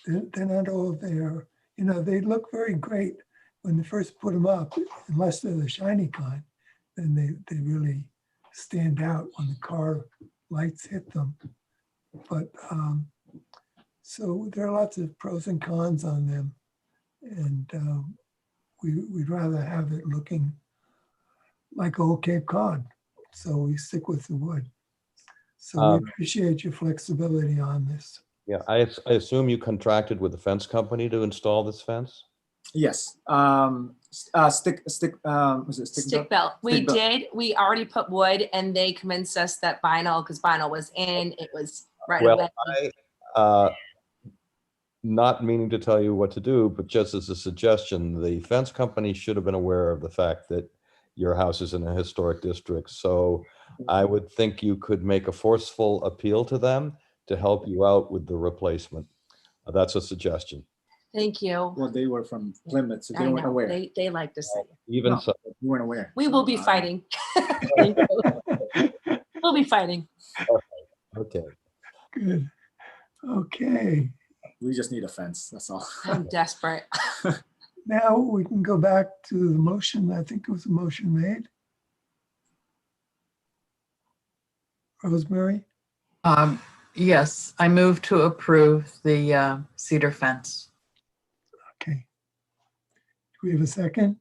Speaker 1: they're not all there. You know, they look very great when they first put them up, unless they're the shiny kind, then they really stand out when the car lights hit them. But so there are lots of pros and cons on them, and we'd rather have it looking like old Cape Cod, so we stick with the wood. So we appreciate your flexibility on this.
Speaker 6: Yeah, I assume you contracted with the fence company to install this fence?
Speaker 12: Yes. Stick
Speaker 5: belt. We did. We already put wood, and they convinced us that vinyl, because vinyl was in, it was right away.
Speaker 6: Well, not meaning to tell you what to do, but just as a suggestion, the fence company should have been aware of the fact that your house is in a historic district. So I would think you could make a forceful appeal to them to help you out with the replacement. That's a suggestion.
Speaker 5: Thank you.
Speaker 12: Well, they were from Plymouth, so they
Speaker 5: I
Speaker 12: weren't
Speaker 5: know.
Speaker 12: aware.
Speaker 5: They like to say.
Speaker 6: Even
Speaker 12: No,
Speaker 6: so,
Speaker 12: you weren't aware.
Speaker 5: We will be fighting. We'll be fighting.
Speaker 6: okay.
Speaker 1: Good. Okay.
Speaker 12: We just need a fence, that's all.
Speaker 5: I'm desperate.
Speaker 1: Now we can go back to the motion. I think it was a motion made. Rosemary?
Speaker 2: Yes, I move to approve the cedar fence.
Speaker 1: Okay. Do we have a second?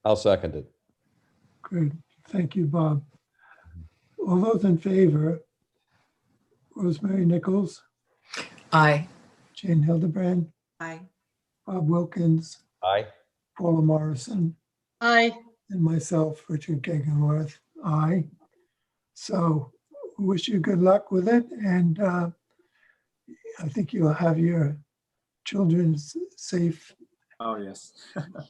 Speaker 6: I'll second it.
Speaker 1: Good. Thank you, Bob. All those in favor? Rosemary Nichols,
Speaker 2: Aye.
Speaker 1: Jane Hildebrand,
Speaker 10: Aye.
Speaker 1: Bob Wilkins,
Speaker 6: Aye.
Speaker 1: Paula Morrison,
Speaker 7: Aye.
Speaker 1: and myself, Richard Gegenworth. Aye. So we wish you good luck with it, and I think you'll have your children safe
Speaker 12: Oh, yes.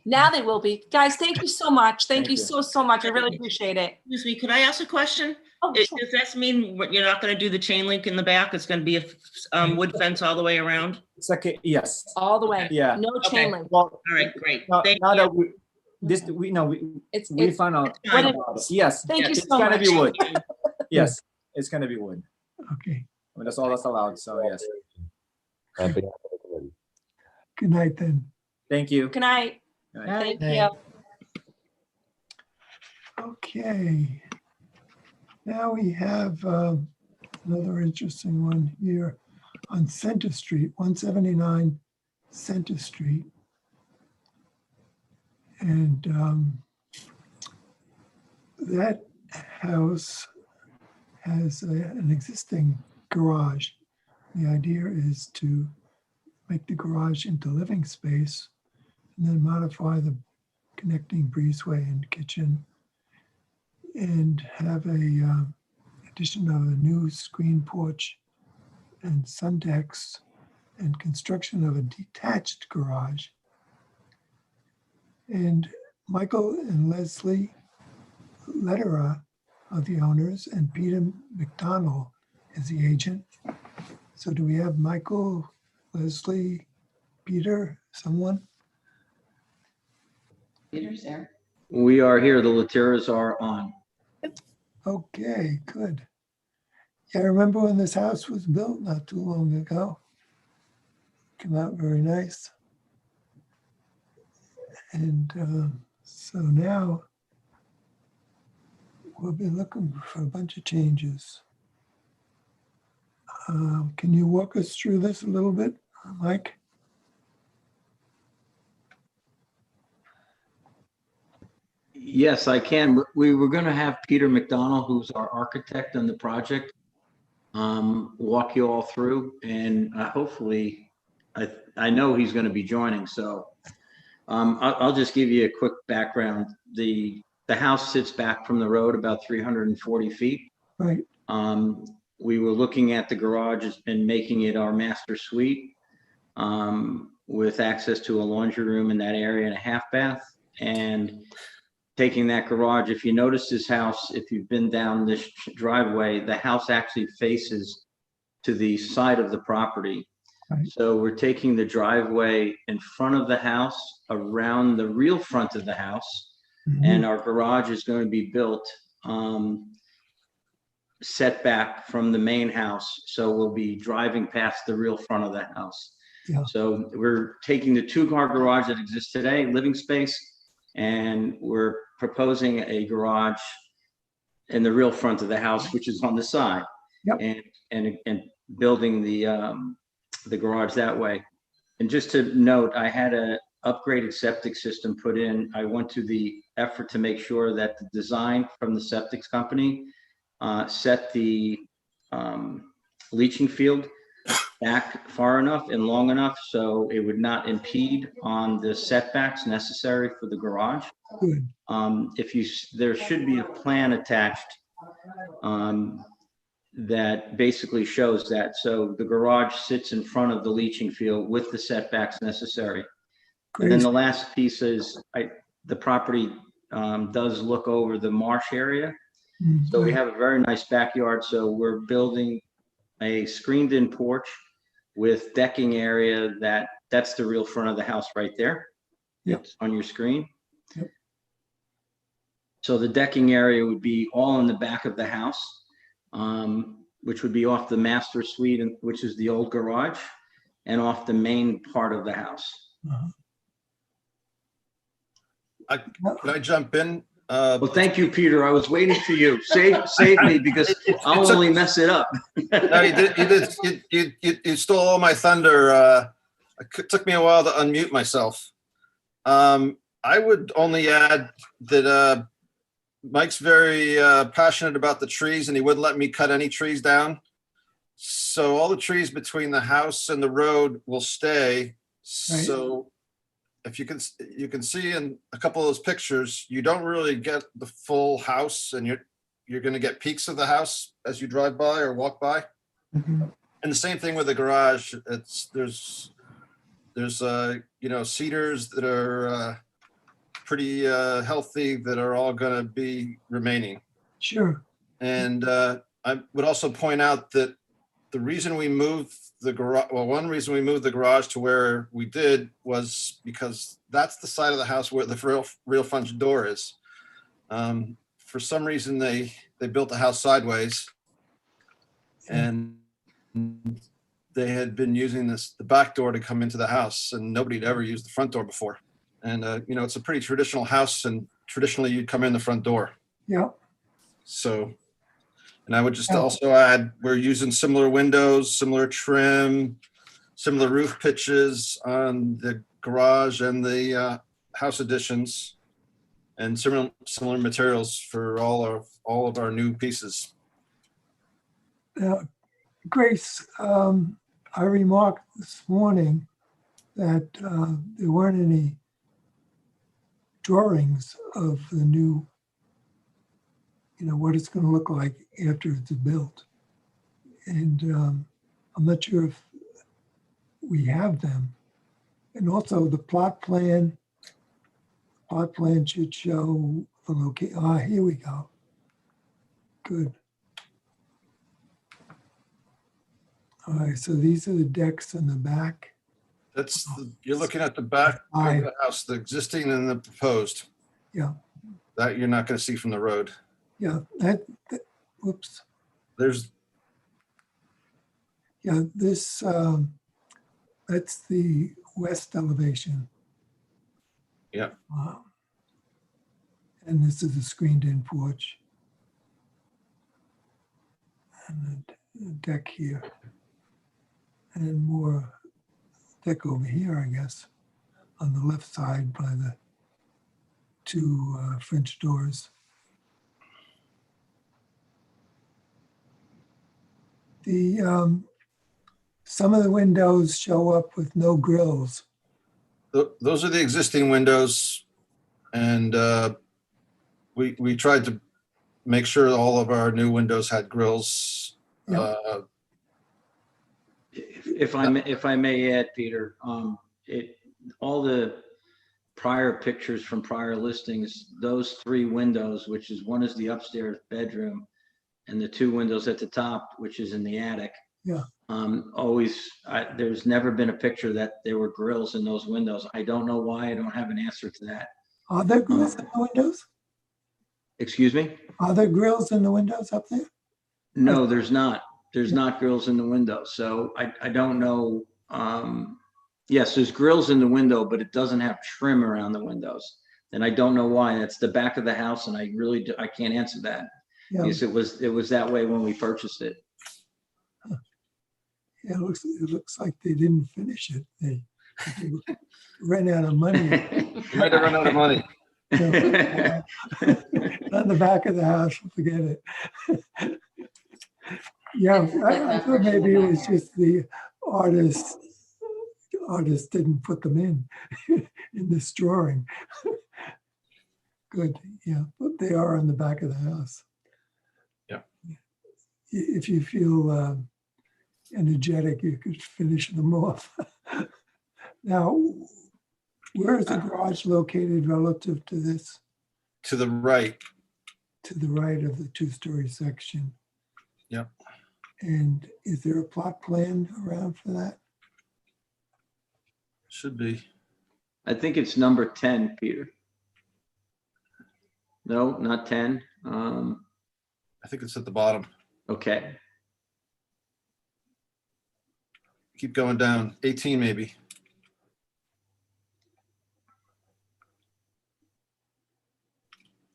Speaker 5: Now they will be. Guys, thank you so much. Thank
Speaker 12: Thank
Speaker 5: you
Speaker 12: you.
Speaker 5: so much. I really appreciate it.
Speaker 13: Excuse me, could I ask a question?
Speaker 5: Oh, sure.
Speaker 13: Does that mean you're not going to do the chain link in the back? It's going to be a wood fence all the way around?
Speaker 12: It's okay, yes.
Speaker 5: All the way.
Speaker 12: Yeah.
Speaker 5: No
Speaker 13: Okay.
Speaker 5: chain link.
Speaker 12: Well,
Speaker 13: All right, great.
Speaker 12: now,
Speaker 13: Thank
Speaker 12: now
Speaker 13: you.
Speaker 12: that we know,
Speaker 5: It's,
Speaker 12: we
Speaker 5: it's,
Speaker 12: found out
Speaker 13: it's fine.
Speaker 12: about it. Yes,
Speaker 5: thank you
Speaker 12: it's
Speaker 5: so
Speaker 12: gonna
Speaker 5: much.
Speaker 12: be wood.
Speaker 13: Thank you.
Speaker 12: Yes, it's gonna be wood.
Speaker 1: Okay,
Speaker 12: I mean, that's all that's allowed, so yes.
Speaker 6: On behalf of the committee.
Speaker 1: good night then.
Speaker 12: Thank you.
Speaker 5: Good night.
Speaker 12: Good night.
Speaker 5: Thank you.
Speaker 1: Okay. Now we have another interesting one here on Center Street, 179 Center Street. And that house has an existing garage. The idea is to make the garage into living space and then modify the connecting breezeway and kitchen and have a addition of a new screen porch and sun decks and construction of a detached garage. And Michael and Leslie Lederer are the owners and Peter McDonald is the agent. So do we have Michael, Leslie, Peter, someone?
Speaker 2: Peter's there.
Speaker 14: We are here. The Lateras are on.
Speaker 1: Okay, good. Yeah, I remember when this house was built not too long ago. Came out very nice. And so now we'll be looking for a bunch of changes. Can you walk us through this a little bit, Mike?
Speaker 14: Yes, I can. We were going to have Peter McDonald, who's our architect on the project, walk you all through, and hopefully, I know he's going to be joining. So I'll just give you a quick background. The house sits back from the road about 340 feet.
Speaker 1: Right.
Speaker 14: We were looking at the garage and making it our master suite with access to a laundry room in that area and a half bath. And taking that garage, if you notice this house, if you've been down this driveway, the house actually faces to the side of the property.
Speaker 1: Right.
Speaker 14: So we're taking the driveway in front of the house, around the real front of the house, and our garage is going to be built set back from the main house. So we'll be driving past the real front of the house.
Speaker 1: Yeah.
Speaker 14: So we're taking the two-car garage that exists today, living space, and we're proposing a garage in the real front of the house, which is on the side.
Speaker 1: Yep.
Speaker 14: And building the garage that way. And just to note, I had a upgraded septic system put in. I went to the effort to make sure that the design from the septic company set the leaching field back far enough and long enough so it would not impede on the setbacks necessary for the garage.
Speaker 1: Good.
Speaker 14: There should be a plan attached that basically shows that. So the garage sits in front of the leaching field with the setbacks necessary. And then the last piece is the property does look over the marsh area. So we have a very nice backyard. So we're building a screened-in porch with decking area that's the real front of the house right there.
Speaker 1: Yep.
Speaker 14: It's on your screen.
Speaker 1: Yep.
Speaker 14: So the decking area would be all in the back of the house, which would be off the master suite, which is the old garage, and off the main part of the house.
Speaker 15: Can I jump in?
Speaker 14: Well, thank you, Peter. I was waiting for you. Save me because I'll only mess it up.
Speaker 15: No, you stole all my thunder. It took me a while to unmute myself. I would only add that Mike's very passionate about the trees, and he wouldn't let me cut any trees down. So all the trees between the house and the road will stay.
Speaker 1: Right.
Speaker 15: So if you can see in a couple of those pictures, you don't really get the full house, and you're going to get peaks of the house as you drive by or walk by. And the same thing with the garage. There's, cedars that are pretty healthy that are all going to be remaining.
Speaker 1: Sure.
Speaker 15: And I would also point out that the reason we moved the garage, well, one reason we moved the garage to where we did was because that's the side of the house where the real front door is. For some reason, they built the house sideways, and they had been using the back door to come into the house, and nobody had ever used the front door before. And it's a pretty traditional house, and traditionally you'd come in the front door.
Speaker 1: Yeah.
Speaker 15: So, and I would just also add, we're using similar windows, similar trim, similar roof pitches on the garage and the house additions, and similar materials for all of our new pieces.
Speaker 1: Grace, I remarked this morning that there weren't any drawings of the new, what it's going to look like after it's built. And I'm not sure if we have them. And also the plot plan should show the location. Here we go. Good. All right, so these are the decks in the back.
Speaker 15: You're looking at the back of the house, the existing and the proposed.
Speaker 1: Yeah.
Speaker 15: That you're not going to see from the road.
Speaker 1: Yeah, whoops.
Speaker 15: There's.
Speaker 1: Yeah, this, that's the west elevation.
Speaker 15: Yeah.
Speaker 1: And this is a screened-in porch. And the deck here. And more deck over here, I guess, on the left side by the two French doors. The some of the windows show up with no grills.
Speaker 15: Those are the existing windows, and we tried to make sure all of our new windows had grills.
Speaker 1: Yeah.
Speaker 14: If I may add, Peter, all the prior pictures from prior listings, those three windows, which is one is the upstairs bedroom, and the two windows at the top, which is in the attic.
Speaker 1: Yeah.
Speaker 14: There's never been a picture that there were grills in those windows. I don't know why. I don't have an answer to that.
Speaker 1: Are there grills in the windows?
Speaker 14: Excuse me?
Speaker 1: Are there grills in the windows up there?
Speaker 14: No, there's not. There's not grills in the window. So I don't know. Yes, there's grills in the window, but it doesn't have trim around the windows. And I don't know why. That's the back of the house, and I can't answer that.
Speaker 1: Yeah.
Speaker 14: Because it was that way when we purchased it.
Speaker 1: Yeah, it looks like they didn't finish it. They ran out of money.
Speaker 15: You might have run out of money.
Speaker 1: On the back of the house, forget it. Yeah, I thought maybe it was just the artist didn't put them in this drawing. Good, yeah, but they are on the back of the house.
Speaker 15: Yeah.
Speaker 1: If you feel energetic, you could finish them off. Now, where is the garage located relative to this?
Speaker 15: To the right.
Speaker 1: To the right of the two-story section.
Speaker 15: Yep.
Speaker 1: And is there a plot plan around for that?
Speaker 15: Should be.
Speaker 14: I think it's number 10, Peter. No, not 10.
Speaker 15: I think it's at the bottom.
Speaker 14: Okay.
Speaker 15: Keep going down. 18 maybe.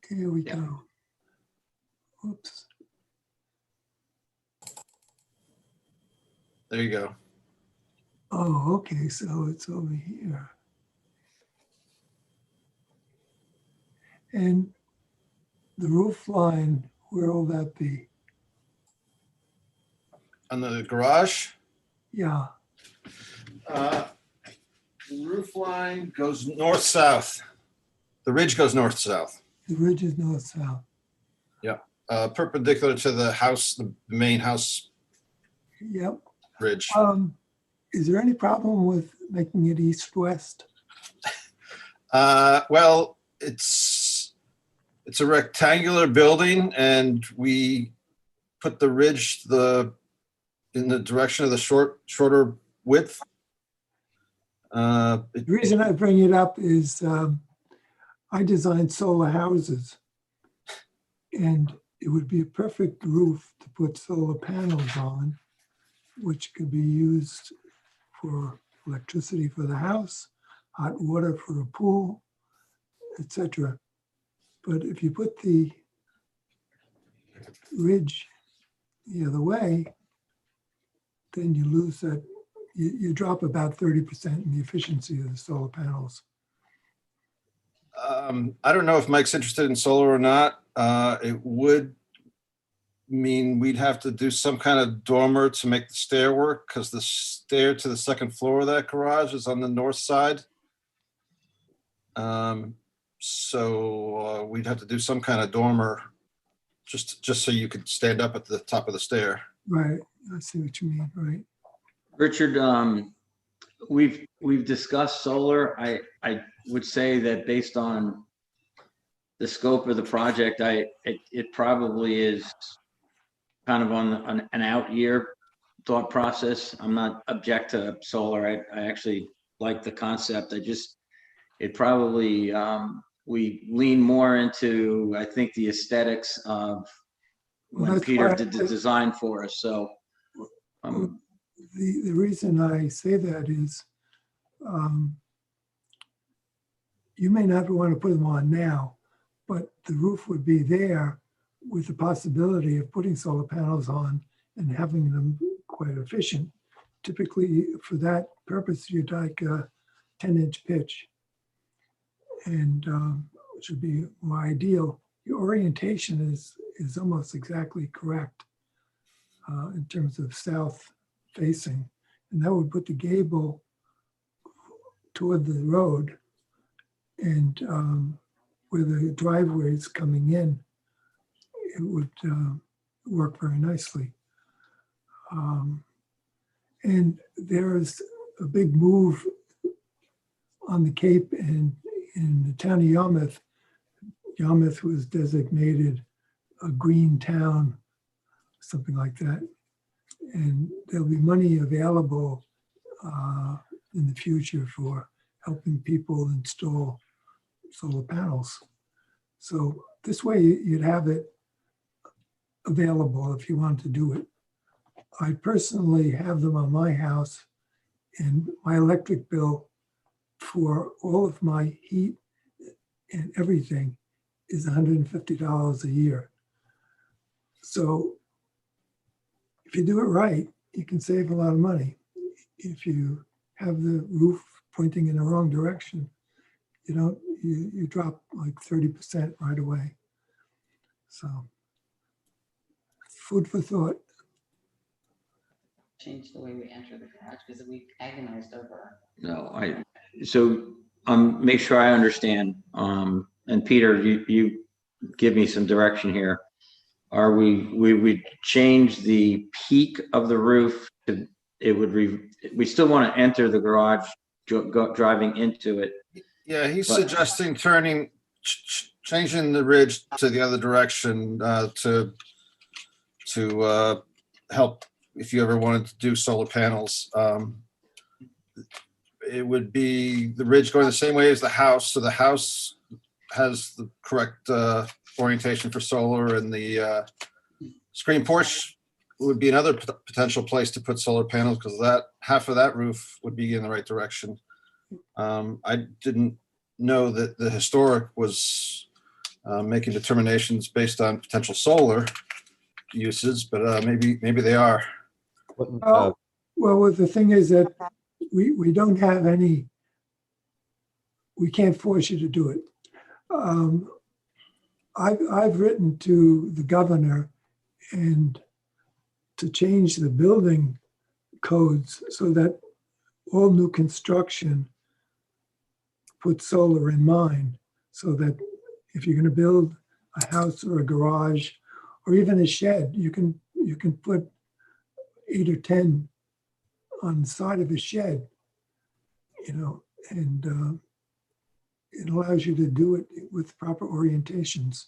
Speaker 1: Here we go. Oops.
Speaker 15: There you go.
Speaker 1: Oh, okay, so it's over here. And the roof line, where will that be?
Speaker 15: On the garage?
Speaker 1: Yeah,
Speaker 15: Roof line goes north-south. The ridge goes north-south.
Speaker 1: the ridge is north-south.
Speaker 15: Yeah, perpendicular to the house, the main house
Speaker 1: Yep.
Speaker 15: ridge.
Speaker 1: Is there any problem with making it east-west?
Speaker 15: Well, it's a rectangular building and we put the ridge in the direction of the shorter width.
Speaker 1: The reason I bring it up is I designed solar houses, and it would be a perfect roof to put solar panels on, which could be used for electricity for the house, hot water for a pool, etc. But if you put the ridge the other way, then you lose that. You drop about 30% in the efficiency of the solar panels.
Speaker 15: I don't know if Mike's interested in solar or not. It would mean we'd have to do some kind of dormer to make the stair work, because the stair to the second floor of that garage is on the north side. So we'd have to do some kind of dormer just so you could stand up at the top of the stair.
Speaker 1: Right, I see what you mean, right.
Speaker 14: Richard, we've discussed solar. I would say that based on the scope of the project, it probably is kind of on an out year thought process. I'm not object to solar. I actually like the concept. It probably, we lean more into, I think, the aesthetics of when
Speaker 1: That's
Speaker 14: Peter
Speaker 1: why
Speaker 14: did the design for us. So,
Speaker 1: the reason I say that is you may not want to put them on now, but the roof would be there with the possibility of putting solar panels on and having them quite efficient. Typically, for that purpose, you'd like a 10-inch pitch, and which would be more ideal. Your orientation is almost exactly correct in terms of south facing, and that would put the gable toward the road, and where the driveway is coming in, it would work very nicely. And there's a big move on the Cape and in the town of Yarmouth. Yarmouth was designated a green town, something like that. And there'll be money available in the future for helping people install solar panels. So this way you'd have it available if you wanted to do it. I personally have them on my house, and my electric bill for all of my heat and everything is $150 a year. So if you do it right, you can save a lot of money. If you have the roof pointing in the wrong direction, you drop like 30% right away. So food for thought.
Speaker 16: Change the way we enter the garage because we agonized over.
Speaker 14: no, make sure I understand. And Peter, you give me some direction here. We would change the peak of the roof to, we still want to enter the garage driving into it.
Speaker 15: Yeah, he's suggesting changing the ridge to the other direction to help if you ever wanted to do solar panels. It would be the ridge going the same way as the house. So the house has the correct orientation for solar, and the screen porch would be another potential place to put solar panels, because that half of that roof would be in the right direction. I didn't know that the historic was making determinations based on potential solar uses, but maybe they are.
Speaker 1: Well, the thing is that we don't have any, we can't force you to do it. I've written to the governor and to change the building codes so that all new construction puts solar in mind, so that if you're going to build a house or a garage or even a shed, you can put 8 or 10 on the side of a shed, and it allows you to do it with proper orientations.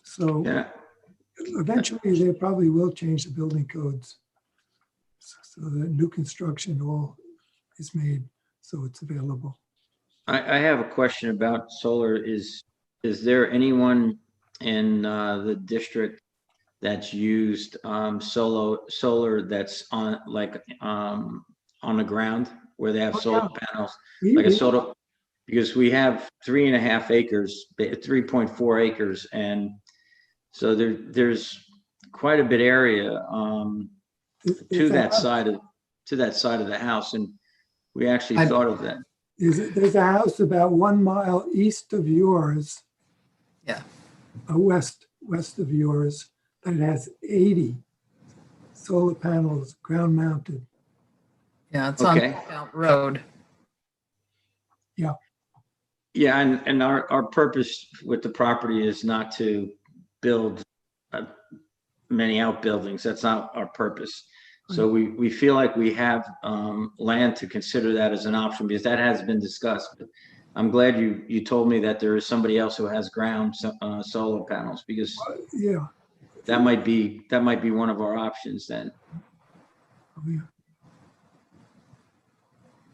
Speaker 1: So
Speaker 14: Yeah.
Speaker 1: eventually they probably will change the building codes so that new construction all is made so it's available.
Speaker 14: I have a question about solar. Is there anyone in the district that's used solar that's on on the ground where they have
Speaker 1: Oh,
Speaker 14: solar
Speaker 1: yeah.
Speaker 14: panels,
Speaker 1: We-
Speaker 14: like a
Speaker 1: we-
Speaker 14: solar? Because we have 3.5 acres, 3.4 acres, and so there's quite a bit area to
Speaker 1: There's a
Speaker 14: that
Speaker 1: house-
Speaker 14: side of the house, and we actually
Speaker 2: I-
Speaker 14: thought of that.
Speaker 1: There's a house about 1 mile east of yours.
Speaker 2: Yeah.
Speaker 1: West of yours that has 80 solar panels ground mounted.
Speaker 2: Yeah, it's on
Speaker 14: Okay.
Speaker 2: Lookout Road.
Speaker 1: Yeah.
Speaker 14: Yeah, and our purpose with the property is not to build many outbuildings. That's not our purpose. So we feel like we have land to consider that as an option because that has been discussed. But I'm glad you told me that there is somebody else who has ground solar panels because
Speaker 1: Yeah.
Speaker 14: that might be one of our options then.
Speaker 1: Oh, yeah.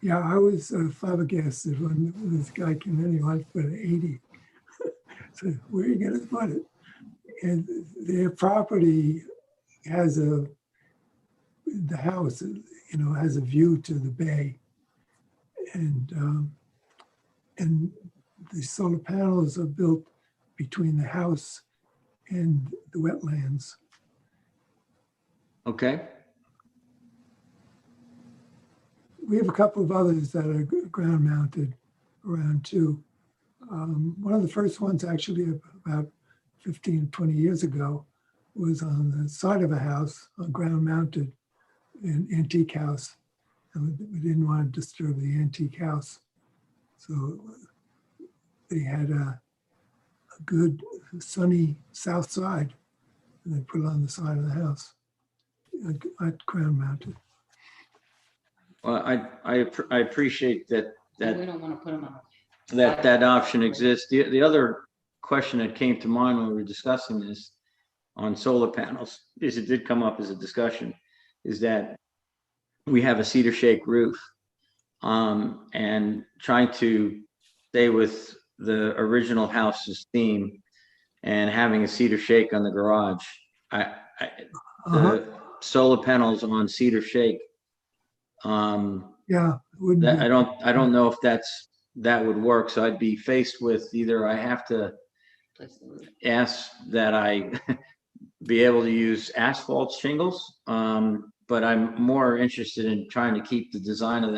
Speaker 1: Yeah, I was flabbergasted when this guy came in, he wanted to put an 80. So where are you going to put it? And their property has the house, has a view to the bay. And the solar panels are built between the house and the wetlands.
Speaker 14: Okay.
Speaker 1: We have a couple of others that are ground mounted around too. One of the first ones actually about 15, 20 years ago was on the side of a house, a ground mounted an antique house. And we didn't want to disturb the antique house. So they had a good sunny south side and they put it on the side of the house at ground mounted.
Speaker 14: Well, I appreciate that
Speaker 16: We don't want to put them on.
Speaker 14: that option exists. The other question that came to mind when we were discussing this on solar panels, is it did come up as a discussion, is that we have a cedar shake roof, and trying to stay with the original house's theme and having a cedar shake on the garage. The solar panels on cedar shake.
Speaker 1: Yeah, wouldn't
Speaker 14: That
Speaker 1: be-
Speaker 14: I don't know if that would work. So I'd be faced with either I have to ask that I be able to use asphalt shingles, but I'm more interested in trying to keep the design of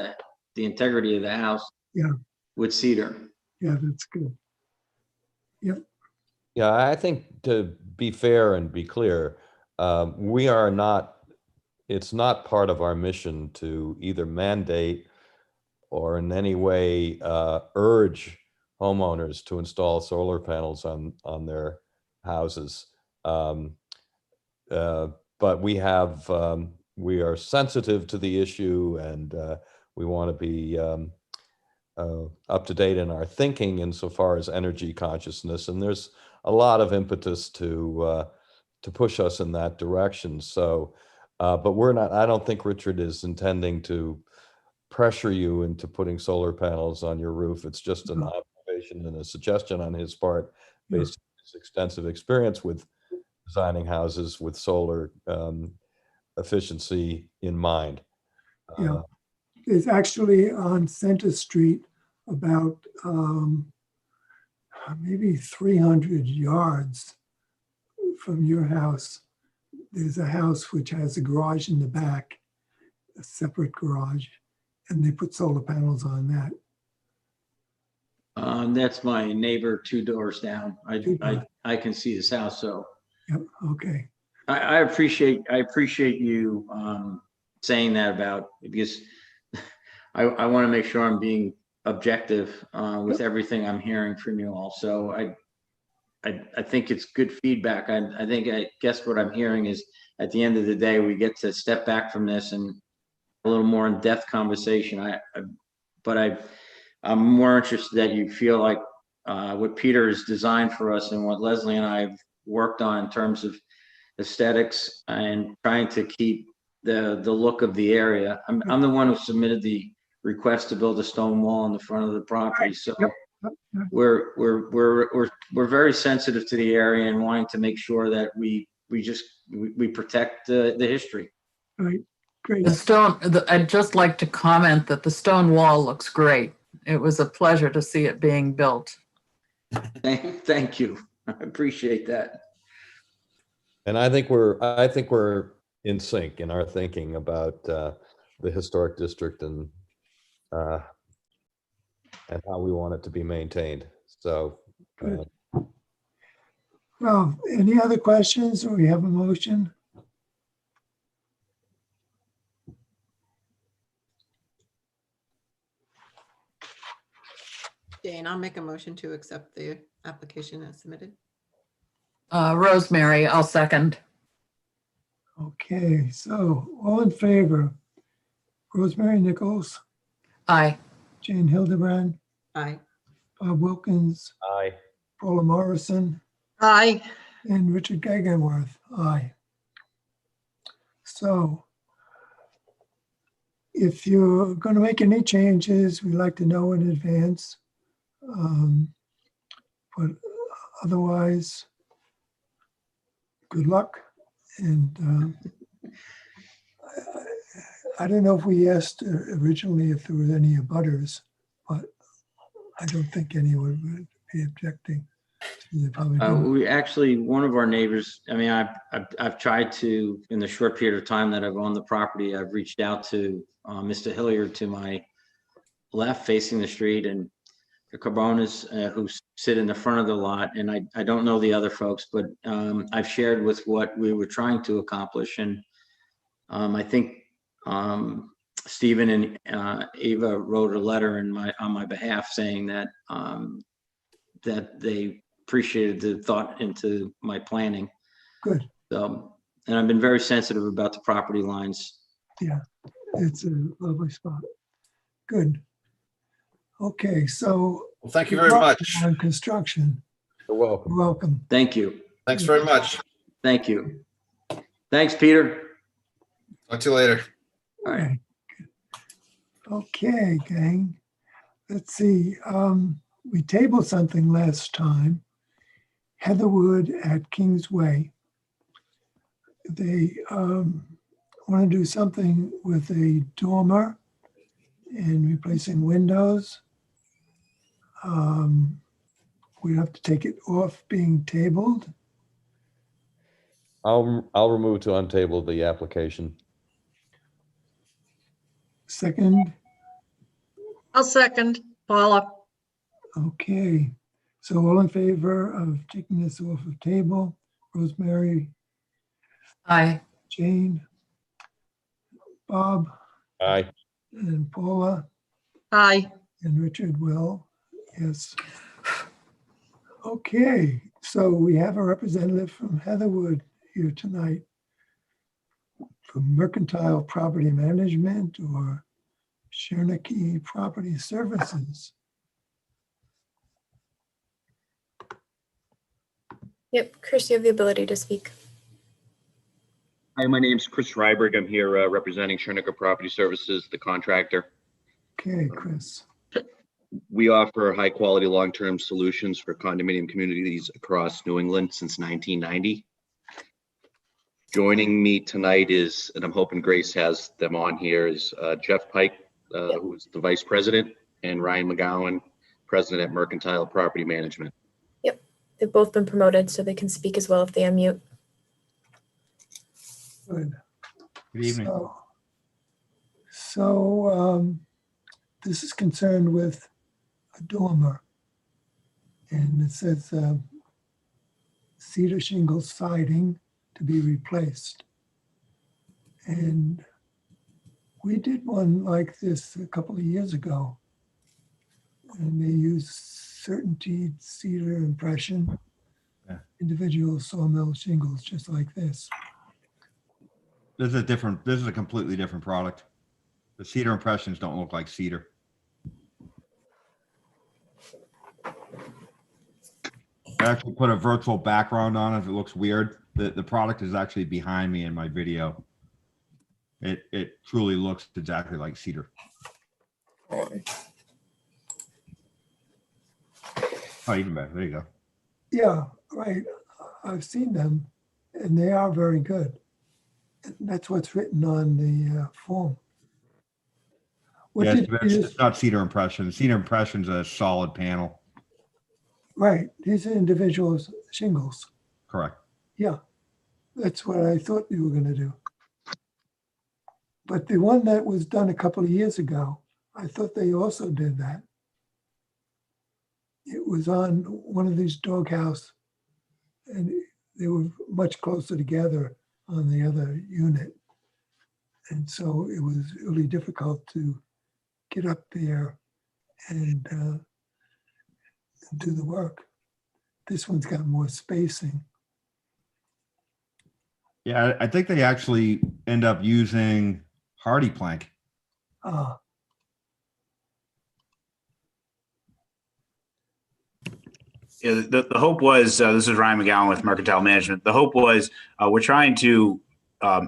Speaker 14: the integrity of the house
Speaker 1: Yeah.
Speaker 14: with cedar.
Speaker 1: Yeah, that's good. Yep.
Speaker 6: Yeah, I think to be fair and be clear, we are not, it's not part of our mission to either mandate or in any way urge homeowners to install solar panels on their houses. But we are sensitive to the issue and we want to be up to date in our thinking insofar as energy consciousness. And there's a lot of impetus to push us in that direction. So, but we're not, I don't think Richard is intending to pressure you into putting solar panels on your roof. It's just an observation and a suggestion on his part based on his extensive experience with designing houses with solar efficiency in mind.
Speaker 1: Yeah. It's actually on Center Street about maybe 300 yards from your house. There's a house which has a garage in the back, a separate garage, and they put solar panels on that.
Speaker 14: That's my neighbor 2 doors down. I can see his house, so.
Speaker 1: Yep, okay.
Speaker 14: I appreciate you saying that about, because I want to make sure I'm being objective with everything I'm hearing from you all. So I think it's good feedback. I guess what I'm hearing is at the end of the day, we get to step back from this and a little more in-depth conversation. I'm more interested that you feel like what Peter has designed for us and what Leslie and I have worked on in terms of aesthetics and trying to keep the look of the area. I'm the one who submitted the request to build a stone wall in the front of the property. So we're very sensitive to the area and wanting to make sure that we protect the history.
Speaker 1: Right, great.
Speaker 2: I'd just like to comment that the stone wall looks great. It was a pleasure to see it being built.
Speaker 14: Thank you. I appreciate that.
Speaker 6: And I think we're in sync in our thinking about the historic district and how we want it to be maintained. So,
Speaker 1: Well, any other questions, or we have a motion?
Speaker 16: Jane, I'll make a motion to accept the application as submitted.
Speaker 2: Rosemary, I'll second.
Speaker 1: Okay, so all in favor? Rosemary Nichols,
Speaker 2: Aye.
Speaker 1: Jane Hildebrand,
Speaker 16: Aye.
Speaker 1: Bob Wilkins,
Speaker 6: aye.
Speaker 1: Paula Morrison,
Speaker 7: Aye.
Speaker 1: and Richard Gagenworth. Aye. So if you're going to make any changes, we'd like to know in advance. But otherwise, good luck. And I don't know if we asked originally if there were any abutters, but I don't think anyone would be objecting. They probably don't.
Speaker 14: We actually, one of our neighbors, I mean, I've tried to, in the short period of time that I've owned the property, I've reached out to Mr. Hilliard to my left facing the street, and the Carbonas who sit in the front of the lot. And I don't know the other folks, but I've shared with what we were trying to accomplish. And I think Stephen and Eva wrote a letter on my behalf saying that that they appreciated the thought into my planning.
Speaker 1: Good.
Speaker 14: So, and I've been very sensitive about the property lines.
Speaker 1: Yeah, it's a lovely spot. Good. Okay, so.
Speaker 15: Well, thank you very much.
Speaker 1: On construction.
Speaker 6: You're welcome.
Speaker 1: You're welcome.
Speaker 14: Thank you.
Speaker 15: Thanks very much.
Speaker 14: Thank you. Thanks, Peter.
Speaker 15: Talk to you later.
Speaker 14: All right.
Speaker 1: Okay, gang. Let's see. We tabled something last time. Heatherwood at Kingsway. They want to do something with a dormer and replacing windows. We have to take it off being tabled.
Speaker 6: I'll remove to untable the application.
Speaker 1: Second.
Speaker 7: I'll second, Paula.
Speaker 1: Okay, so all in favor of taking this off of table? Rosemary,
Speaker 2: Aye.
Speaker 1: Jane, Bob,
Speaker 6: Aye.
Speaker 1: and Paula,
Speaker 7: Aye.
Speaker 1: and Richard will, yes. Okay, so we have a representative from Heatherwood here tonight from Mercantile Property Management or Cherokee Property Services.
Speaker 3: Yep, Chris, you have the ability to speak.
Speaker 17: Hi, my name's Chris Ryberg. I'm here representing Cherniker Property Services, the contractor.
Speaker 1: Okay, Chris.
Speaker 17: We offer high-quality long-term solutions for condominium communities across New England since 1990. Joining me tonight is, and I'm hoping Grace has them on here, is Jeff Pike, who is the Vice President, and Ryan McGowan, President at Mercantile Property Management.
Speaker 3: Yep, they've both been promoted, so they can speak as well if they unmute.
Speaker 1: Good.
Speaker 18: Good evening.
Speaker 1: So this is concerned with a dormer, and it says cedar shingle siding to be replaced. And we did one like this a couple of years ago, and they used Certainty cedar impression, individual sawmill shingles, just like this.
Speaker 18: This is a completely different product. The cedar impressions don't look like cedar. I actually put a virtual background on it. It looks weird. The product is actually behind me in my video. It truly looks exactly like cedar. Oh, even better. There you go.
Speaker 1: Yeah, right. I've seen them and they are very good. And that's what's written on the form. What
Speaker 18: Yeah,
Speaker 1: did you use?
Speaker 18: it's not cedar impressions. Cedar impressions are a solid panel.
Speaker 1: Right, these are individual shingles.
Speaker 18: Correct.
Speaker 1: Yeah, that's what I thought you were going to do. But the one that was done a couple of years ago, I thought they also did that. It was on one of these doghouse, and they were much closer together on the other unit. And so it was really difficult to get up there and do the work. This one's got more spacing.
Speaker 18: Yeah, I think they actually end up using hardy plank.
Speaker 1: Ah,
Speaker 19: Yeah, the hope was, this is Ryan McGowan with Mercantile Management. The hope was we're trying to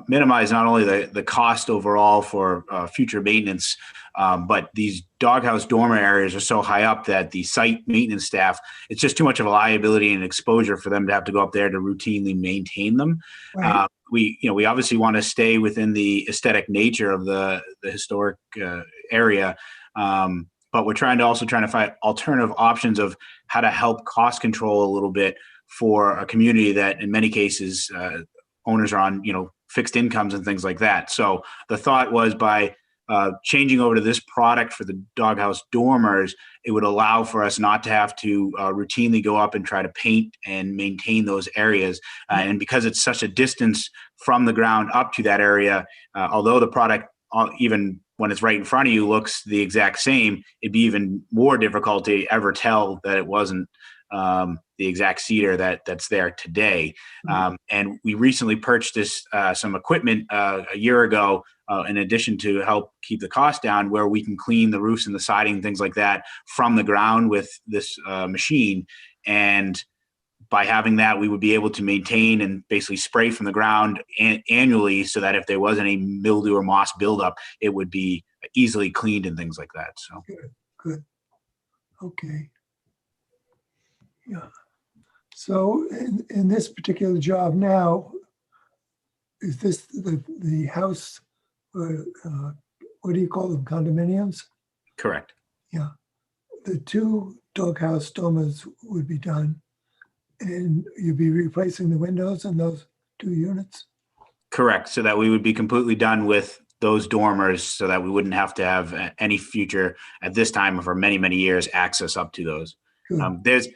Speaker 19: minimize not only the cost overall for future maintenance, but these doghouse dormer areas are so high up that the site maintenance staff, it's just too much of a liability and exposure for them to have to go up there to routinely maintain them.
Speaker 1: right.
Speaker 19: We obviously want to stay within the aesthetic nature of the historic area. But we're trying to find alternative options of how to help cost control a little bit for a community that in many cases owners are on, fixed incomes and things like that. So the thought was by changing over to this product for the doghouse dormers, it would allow for us not to have to routinely go up and try to paint and maintain those areas. And because it's such a distance from the ground up to that area, although the product, even when it's right in front of you, looks the exact same, it'd be even more difficult to ever tell that it wasn't the exact cedar that's there today. And we recently purchased some equipment a year ago, in addition to help keep the cost down, where we can clean the roofs and the siding, things like that, from the ground with this machine. And by having that, we would be able to maintain and basically spray from the ground annually, so that if there was any mildew or moss buildup, it would be easily cleaned and things like that. So
Speaker 1: Good. Okay. Yeah. So in this particular job now, is this the house, what do you call them, condominiums?
Speaker 19: correct.
Speaker 1: Yeah. The two doghouse dormers would be done, and you'd be replacing the windows in those two units?
Speaker 19: Correct. So that we would be completely done with those dormers, so that we wouldn't have to have any future, at this time or for many, many years, access up to those. There's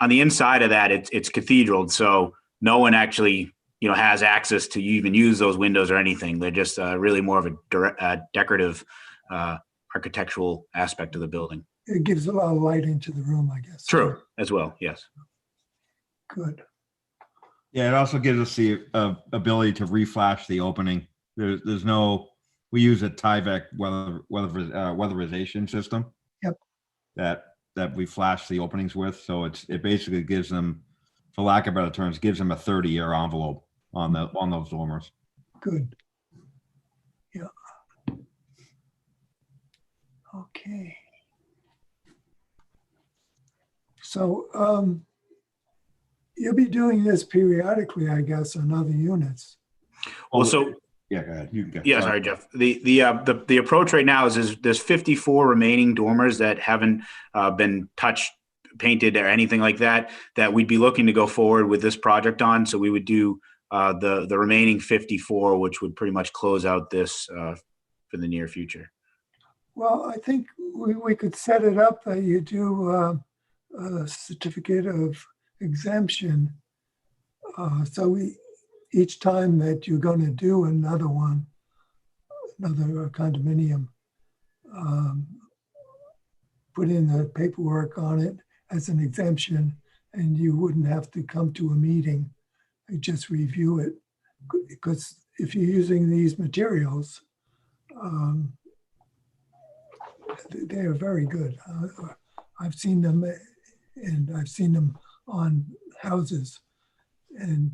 Speaker 19: on the inside of that, it's cathedral, so no one actually has access to even use those windows or anything. They're just really more of a decorative architectural aspect of the building.
Speaker 1: It gives a lot of light into the room, I guess.
Speaker 19: True, as well, yes.
Speaker 1: Good.
Speaker 18: Yeah, it also gives us the ability to reflash the opening. There's no, we use a Tyvek weatherization system.
Speaker 1: Yep.
Speaker 18: That we flash the openings with. So it basically gives them, for lack of better terms, gives them a 30-year envelope on those dormers.
Speaker 1: Good. Yeah. Okay. So you'll be doing this periodically, I guess, on other units.
Speaker 19: Well, so
Speaker 18: yeah, go ahead. You can go.
Speaker 19: yeah, sorry, Jeff. The approach right now is there's 54 remaining dormers that haven't been touched, painted, or anything like that we'd be looking to go forward with this project on. So we would do the remaining 54, which would pretty much close out this for the near future.
Speaker 1: Well, I think we could set it up that you do a certificate of exemption. So each time that you're going to do another one, another condominium, put in the paperwork on it as an exemption, and you wouldn't have to come to a meeting. You just review it, because if you're using these materials, They are very good. I've seen them and I've seen them on houses and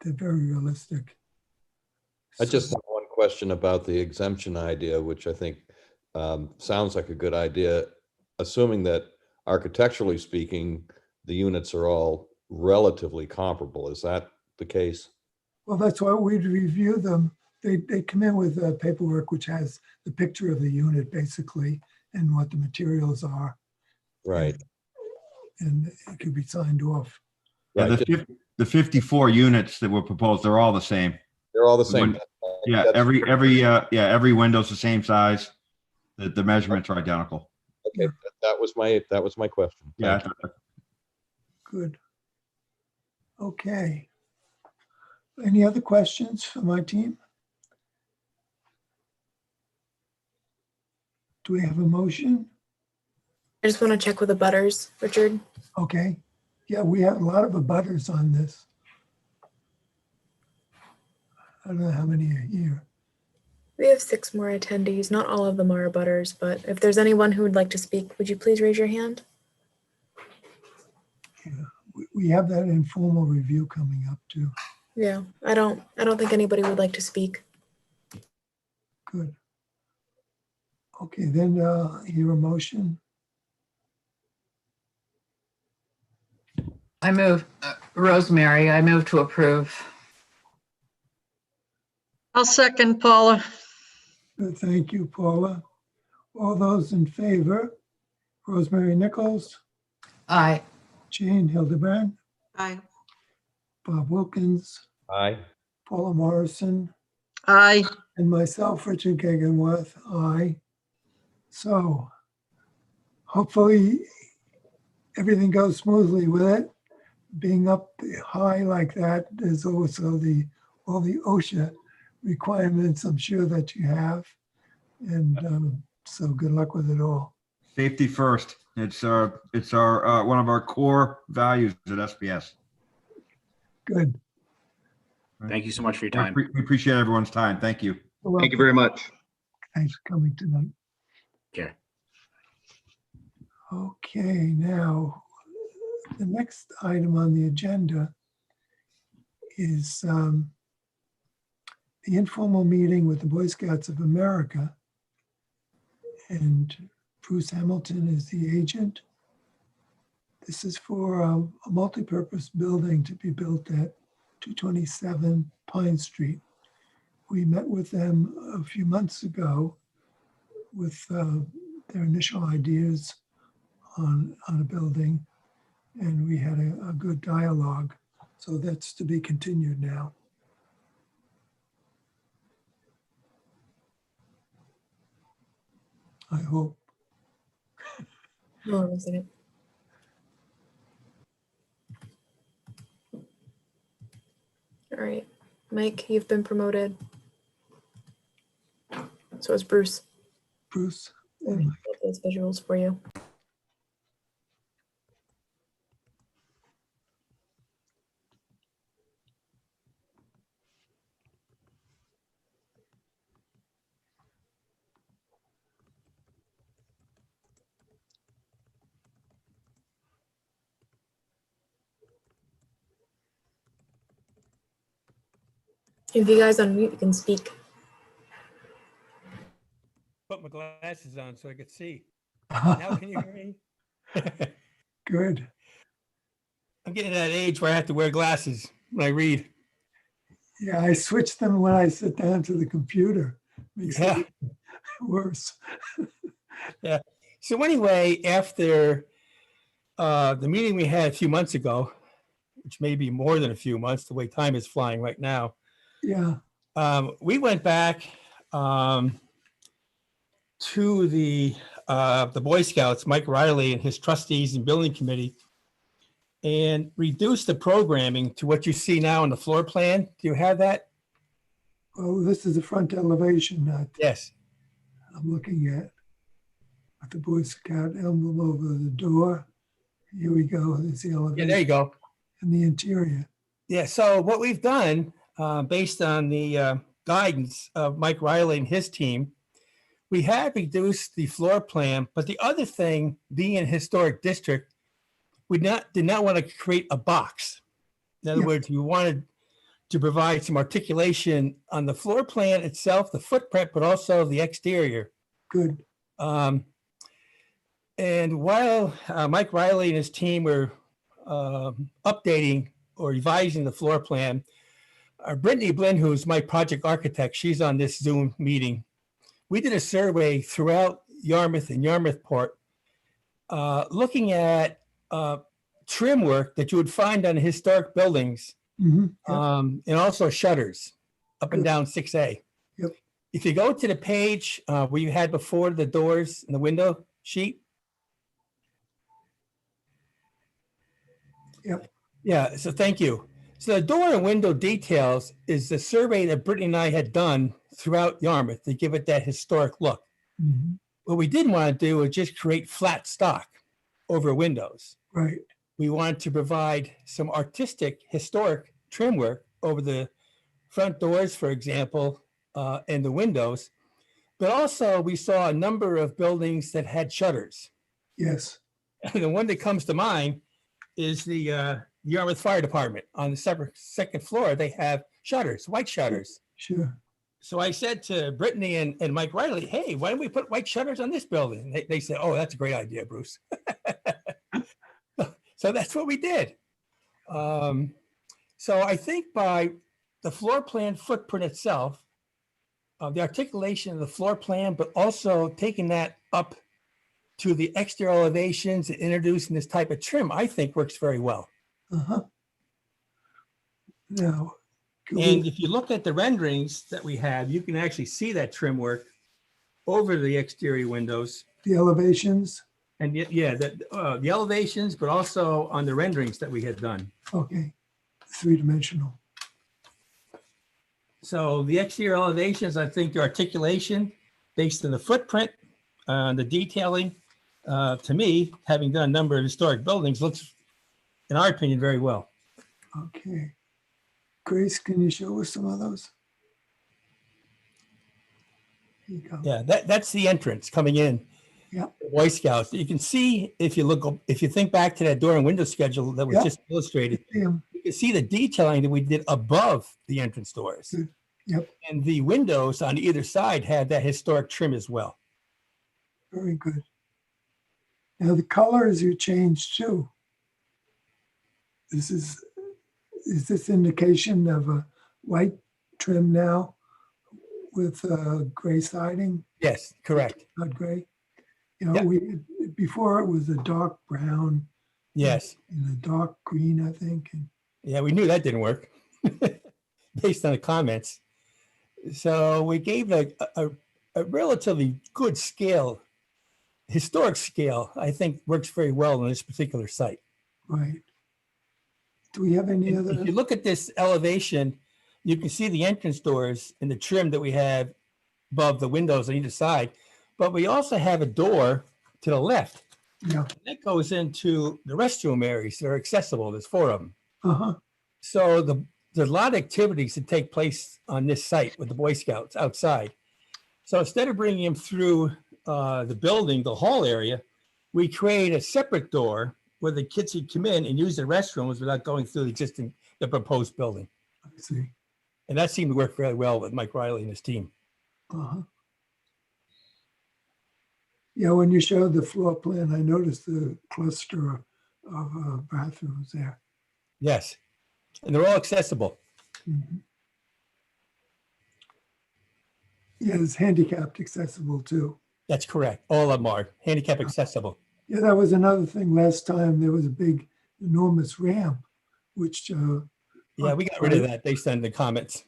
Speaker 1: they're very realistic.
Speaker 6: I just have one question about the exemption idea, which I think sounds like a good idea, assuming that architecturally speaking, the units are all relatively comparable. Is that the case?
Speaker 1: Well, that's why we'd review them. They come in with paperwork which has the picture of the unit basically and what the materials are.
Speaker 6: Right.
Speaker 1: And it could be signed off.
Speaker 18: Yeah, the 54 units that were proposed, they're all the same.
Speaker 6: They're all the same.
Speaker 18: Yeah, every window's the same size. The measurements are identical.
Speaker 6: Okay, that was my question.
Speaker 18: Yeah.
Speaker 6: Thank you.
Speaker 1: Good. Okay. Any other questions for my team? Do we have a motion?
Speaker 3: I just want to check with the butters, Richard.
Speaker 1: Okay. Yeah, we have a lot of abutters on this. I don't know how many are here.
Speaker 3: We have 6 more attendees. Not all of them are abutters, but if there's anyone who would like to speak, would you please raise your hand?
Speaker 1: We have that informal review coming up too.
Speaker 3: Yeah, I don't think anybody would like to speak.
Speaker 1: Good. Okay, then hear a motion.
Speaker 2: I move, Rosemary, I move to approve.
Speaker 7: I'll second Paula.
Speaker 1: Thank you, Paula. All those in favor? Rosemary Nichols,
Speaker 2: Aye.
Speaker 1: Jane Hildebrand,
Speaker 16: Aye.
Speaker 1: Bob Wilkins,
Speaker 6: Aye.
Speaker 1: Paula Morrison,
Speaker 7: Aye.
Speaker 1: and myself, Richard Gegenworth, aye. So hopefully everything goes smoothly with it. Being up high like that, there's also all the OSHA requirements I'm sure that you have. And so good luck with it all.
Speaker 18: Safety first. It's our one of our core values at SPS.
Speaker 1: Good.
Speaker 19: Thank you so much for your time.
Speaker 18: We appreciate everyone's time. Thank you.
Speaker 17: Thank you very much.
Speaker 1: Thanks for coming tonight.
Speaker 19: Okay.
Speaker 1: Okay, now the next item on the agenda is the informal meeting with the Boy Scouts of America. And Bruce Hamilton is the agent. This is for a multi-purpose building to be built at 227 Pine Street. We met with them a few months ago with their initial ideas on a building, and we had a good dialogue. So that's to be continued now. I hope.
Speaker 3: Hold on a second. All right, Mike, you've been promoted. So is Bruce.
Speaker 1: Bruce.
Speaker 3: I'll get those visuals for you. If you guys unmute, you can speak.
Speaker 20: Put my glasses on so I could see. Now can you hear me?
Speaker 1: Good.
Speaker 20: I'm getting to that age where I have to wear glasses when I read.
Speaker 1: Yeah, I switched them when I sit down to the computer. Makes
Speaker 20: Yeah.
Speaker 1: it worse.
Speaker 20: Yeah. So anyway, after the meeting we had a few months ago, which may be more than a few months, the way time is flying right now,
Speaker 1: Yeah.
Speaker 20: we went back to the Boy Scouts, Mike Riley and his trustees and building committee, and reduced the programming to what you see now on the floor plan. Do you have that?
Speaker 1: Oh, this is the front elevation that
Speaker 20: Yes.
Speaker 1: I'm looking at. With the Boy Scout emblem over the door. Here we go. There's the elevation.
Speaker 20: Yeah, there you go.
Speaker 1: And the interior.
Speaker 20: Yeah, so what we've done, based on the guidance of Mike Riley and his team, we have reduced the floor plan, but the other thing, being in a historic district, we did not want to create a box. In other
Speaker 1: Yeah.
Speaker 20: words, we wanted to provide some articulation on the floor plan itself, the footprint, but also the exterior.
Speaker 1: Good.
Speaker 20: And while Mike Riley and his team were updating or revising the floor plan, Brittany Blinn, who's my project architect, she's on this Zoom meeting. We did a survey throughout Yarmouth and Yarmouthport, looking at trim work that you would find on historic buildings,
Speaker 1: Mhm.
Speaker 20: and also shutters up and down 6A.
Speaker 1: Yep.
Speaker 20: If you go to the page where you had before the doors and the window sheet.
Speaker 1: Yep.
Speaker 20: Yeah, so thank you. So the door and window details is the survey that Brittany and I had done throughout Yarmouth to give it that historic look.
Speaker 1: Mhm.
Speaker 20: What we didn't want to do was just create flat stock over windows.
Speaker 1: Right.
Speaker 20: We wanted to provide some artistic, historic trim work over the front doors, for example, and the windows. But also we saw a number of buildings that had shutters.
Speaker 1: Yes.
Speaker 20: And the one that comes to mind is the Yarmouth Fire Department. On the second floor, they have shutters, white shutters.
Speaker 1: Sure.
Speaker 20: So I said to Brittany and Mike Riley, hey, why don't we put white shutters on this building? They said, oh, that's a great idea, Bruce. So that's what we did. So I think by the floor plan footprint itself, the articulation of the floor plan, but also taking that up to the exterior elevations and introducing this type of trim, I think works very well.
Speaker 1: Uh-huh. Now, could
Speaker 20: And
Speaker 1: we-
Speaker 20: if you look at the renderings that we have, you can actually see that trim work over the exterior windows.
Speaker 1: the elevations,
Speaker 20: And yeah, the elevations, but also on the renderings that we had done.
Speaker 1: okay, three-dimensional.
Speaker 20: So the exterior elevations, I think the articulation based on the footprint, the detailing, to me, having done a number of historic buildings, looks, in our opinion, very well.
Speaker 1: Okay. Grace, can you show us some of those? Here you go.
Speaker 20: Yeah, that's the entrance coming in.
Speaker 1: Yeah.
Speaker 20: Boy Scouts. You can see if you think back to that door and window schedule that was
Speaker 1: Yeah.
Speaker 20: just illustrated,
Speaker 1: Yeah.
Speaker 20: you can see the detailing that we did above the entrance doors.
Speaker 1: Yep.
Speaker 20: And the windows on either side had that historic trim as well.
Speaker 1: Very good. Now the colors you changed too. Is this indication of a white trim now with gray siding,
Speaker 20: Yes, correct.
Speaker 1: not gray? You know,
Speaker 20: Yeah.
Speaker 1: before it was a dark brown
Speaker 20: Yes.
Speaker 1: and a dark green, I think. And
Speaker 20: Yeah, we knew that didn't work based on the comments. So we gave a relatively good scale, historic scale, I think works very well on this particular site.
Speaker 1: right. Do we have any other?
Speaker 20: If you look at this elevation, you can see the entrance doors and the trim that we have above the windows on either side. But we also have a door to the left.
Speaker 1: Yeah.
Speaker 20: That goes into the restroom areas that are accessible. There's 4 of them.
Speaker 1: Uh-huh.
Speaker 20: So there's a lot of activities that take place on this site with the Boy Scouts outside. So instead of bringing them through the building, the hall area, we create a separate door where the kids could come in and use the restrooms without going through the proposed building.
Speaker 1: I see.
Speaker 20: And that seemed to work very well with Mike Riley and his team.
Speaker 1: Uh-huh. Yeah, when you showed the floor plan, I noticed the cluster of bathrooms there.
Speaker 20: Yes. And they're all accessible.
Speaker 1: Mhm. Yeah, it's handicapped accessible too.
Speaker 20: That's correct. All of them are handicap accessible.
Speaker 1: Yeah, that was another thing. Last time there was a big, enormous ramp, which,
Speaker 20: Yeah, we got rid of that based on the comments.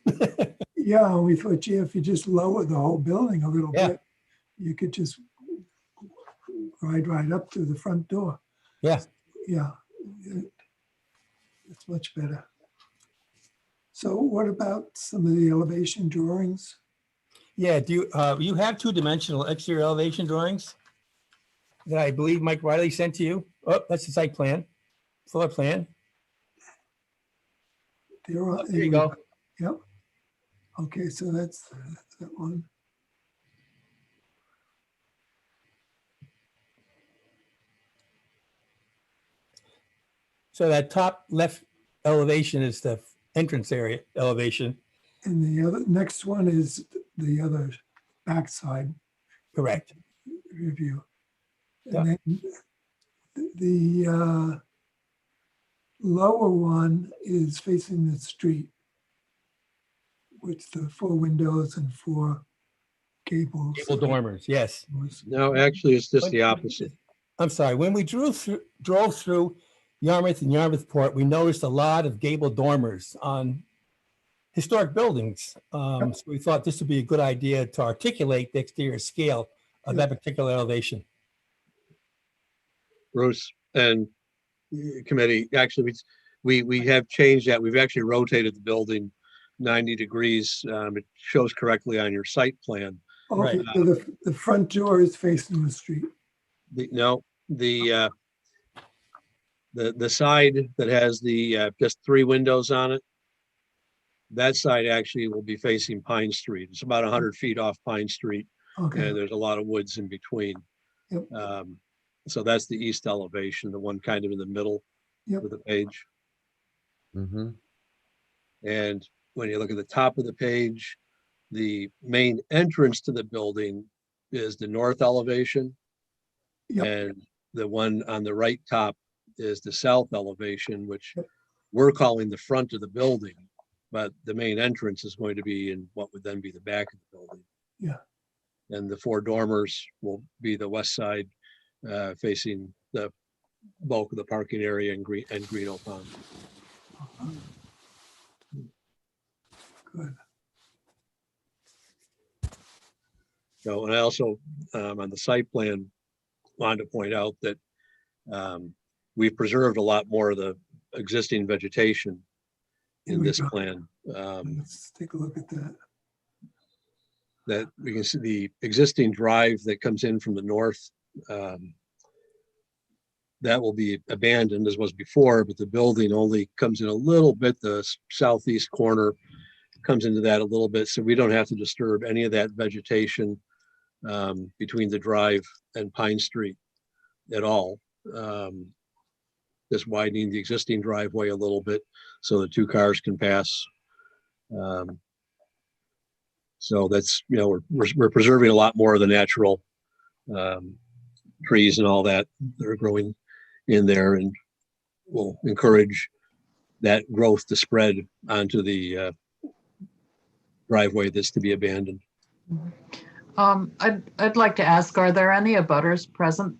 Speaker 1: yeah, and we thought, gee, if you just lower the whole building a little
Speaker 20: Yeah.
Speaker 1: bit, you could just ride right up to the front door.
Speaker 20: Yeah.
Speaker 1: Yeah, it's much better. So what about some of the elevation drawings?
Speaker 20: Yeah, do you have 2-dimensional exterior elevation drawings that I believe Mike Riley sent to you? Oh, that's the site plan, floor plan.
Speaker 1: There
Speaker 20: There you go.
Speaker 1: Yep. Okay, so that's that one.
Speaker 20: So that top left elevation is the entrance area elevation.
Speaker 1: And the other, next one is the other backside
Speaker 20: Correct.
Speaker 1: review.
Speaker 20: Yeah.
Speaker 1: And then the lower one is facing the street with the 4 windows and 4 gables.
Speaker 20: Gable dormers, yes.
Speaker 4: No, actually, it's just the opposite.
Speaker 20: I'm sorry, when we drove through Yarmouth and Yarmouthport, we noticed a lot of gable dormers on historic buildings. So we thought this would be a good idea to articulate the exterior scale of that particular elevation.
Speaker 21: Bruce and committee, actually, we have changed that. We've actually rotated the building 90 degrees. It shows correctly on your site plan.
Speaker 1: Okay, so the front door is facing the street.
Speaker 21: No, the side that has the just 3 windows on it, that side actually will be facing Pine Street. It's about 100 feet off Pine Street.
Speaker 1: Okay.
Speaker 21: And there's a lot of woods in between.
Speaker 1: Yep.
Speaker 21: So that's the east elevation, the one kind of in the middle of the page.
Speaker 6: Mm-hmm.
Speaker 21: And when you look at the top of the page, the main entrance to the building is the north elevation. And the one on the right top is the south elevation, which we're calling the front of the building, but the main entrance is going to be in what would then be the back of the building.
Speaker 1: Yeah.
Speaker 21: And the 4 dormers will be the west side, facing the bulk of the parking area and Greeno Pond.
Speaker 1: Good.
Speaker 21: So, and I also, on the site plan, wanted to point out that we've preserved a lot more of the existing vegetation in this plan.
Speaker 1: Let's take a look at that.
Speaker 21: That we can see the existing drive that comes in from the north. That will be abandoned as was before, but the building only comes in a little bit. The southeast corner comes into that a little bit, so we don't have to disturb any of that vegetation between the drive and Pine Street at all. Just widening the existing driveway a little bit so the 2 cars can pass. So that's, you know, we're preserving a lot more of the natural trees and all that are growing in there, and we'll encourage that growth to spread onto the driveway that's to be abandoned.
Speaker 2: I'd like to ask, are there any abutters present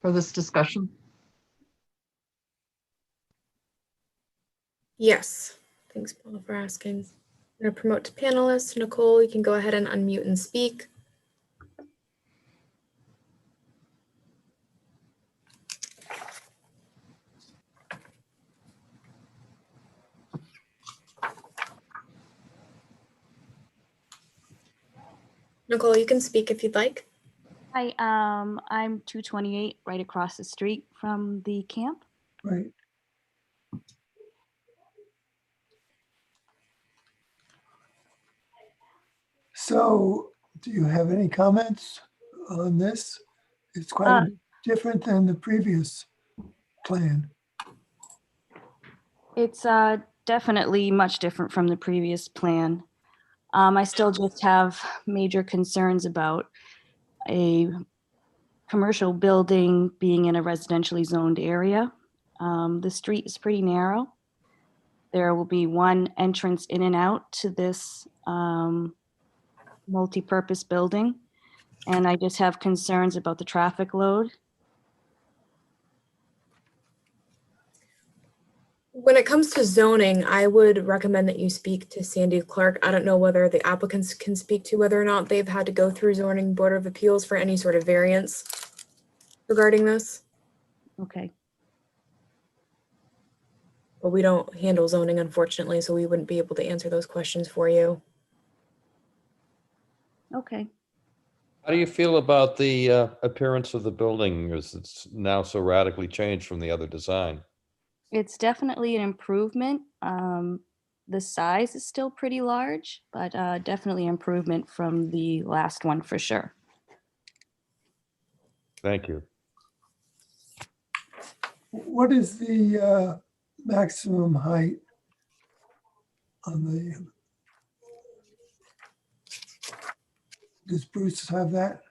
Speaker 2: for this discussion?
Speaker 3: Yes, thanks, Paul, for asking. I'm going to promote to panelists. Nicole, you can go ahead and unmute and speak. Nicole, you can speak if you'd like.
Speaker 22: Hi, I'm 228, right across the street from the camp.
Speaker 1: Right. So, do you have any comments on this? It's quite a bit different than the previous plan.
Speaker 22: It's definitely much different from the previous plan. I still just have major concerns about a commercial building being in a residentially zoned area. The street is pretty narrow. There will be one entrance in and out to this multi-purpose building. And I just have concerns about the traffic load.
Speaker 3: When it comes to zoning, I would recommend that you speak to Sandy Clark. I don't know whether the applicants can speak to whether or not they've had to go through zoning board of appeals for any sort of variance regarding this.
Speaker 22: Okay.
Speaker 3: But we don't handle zoning, unfortunately, so we wouldn't be able to answer those questions for you.
Speaker 22: Okay.
Speaker 6: How do you feel about the appearance of the building as it's now so radically changed from the other design?
Speaker 22: It's definitely an improvement. The size is still pretty large, but definitely improvement from the last one for sure.
Speaker 6: Thank you.
Speaker 1: What is the maximum height on the, does Bruce have that?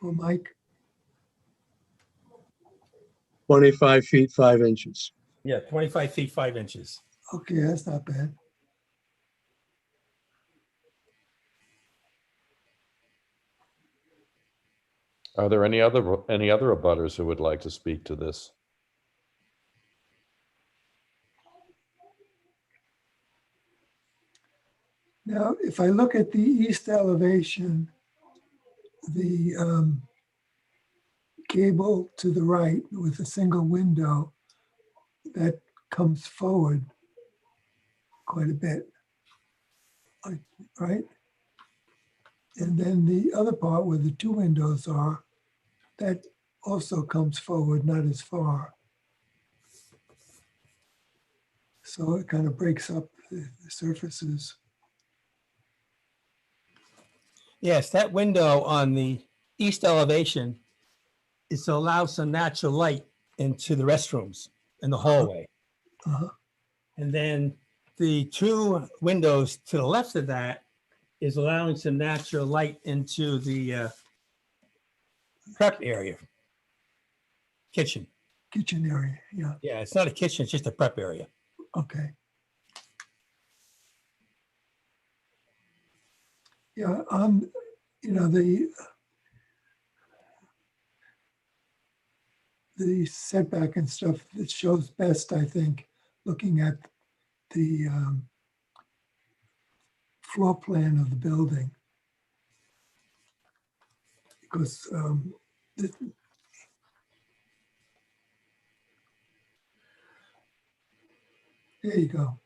Speaker 1: Or Mike?
Speaker 21: 25 feet, 5 inches.
Speaker 20: Yeah, 25 feet, 5 inches.
Speaker 1: Okay, that's not bad.
Speaker 6: Are there any other abutters who would like to speak to this?
Speaker 1: Now, if I look at the east elevation, the gable to the right with a single window, that comes forward quite a bit, right? And then the other part where the two windows are, that also comes forward, not as far. So it kind of breaks up the surfaces.
Speaker 20: Yes, that window on the east elevation is to allow some natural light into the restrooms and the hallway.
Speaker 1: Uh-huh.
Speaker 20: And then the two windows to the left of that is allowing some natural light into the prep area. Kitchen.
Speaker 1: Kitchen area, yeah,
Speaker 20: Yeah, it's not a kitchen, it's just a prep area.
Speaker 1: okay. Yeah, you know, the setback and stuff that shows best, I think, looking at the floor plan of the building. Because there you go.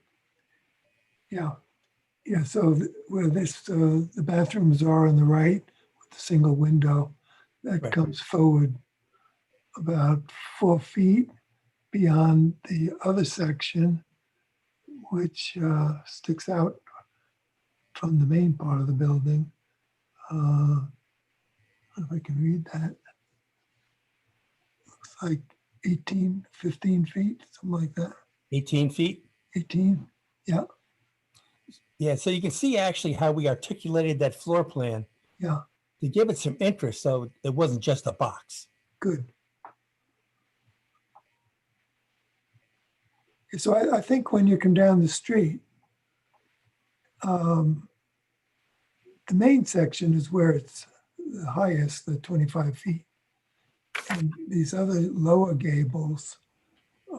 Speaker 1: Yeah, yeah. So where this the bathrooms are on the right with the single window, that
Speaker 20: Right.
Speaker 1: comes forward about 4 feet beyond the other section, which sticks out from the main part of the building. If I can read that. Looks like 18, 15 feet, something like that.
Speaker 20: 18 feet?
Speaker 1: 18, yeah,
Speaker 20: Yeah, so you can see actually how we articulated that floor plan
Speaker 1: yeah,
Speaker 20: to give it some interest, so it wasn't just a box.
Speaker 1: good. So I think when you come down the street, the main section is where it's the highest, the 25 feet. And these other lower gables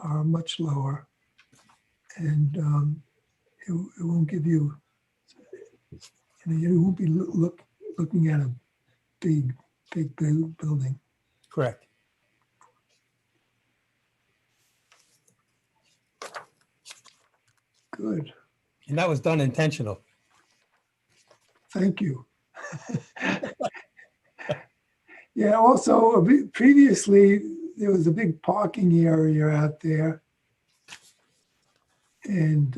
Speaker 1: are much lower. And it won't give you, you won't be looking at a big building.
Speaker 20: Correct.
Speaker 1: Good,
Speaker 20: And that was done intentional.
Speaker 1: thank you. Yeah, also previously, there was a big parking area out there. And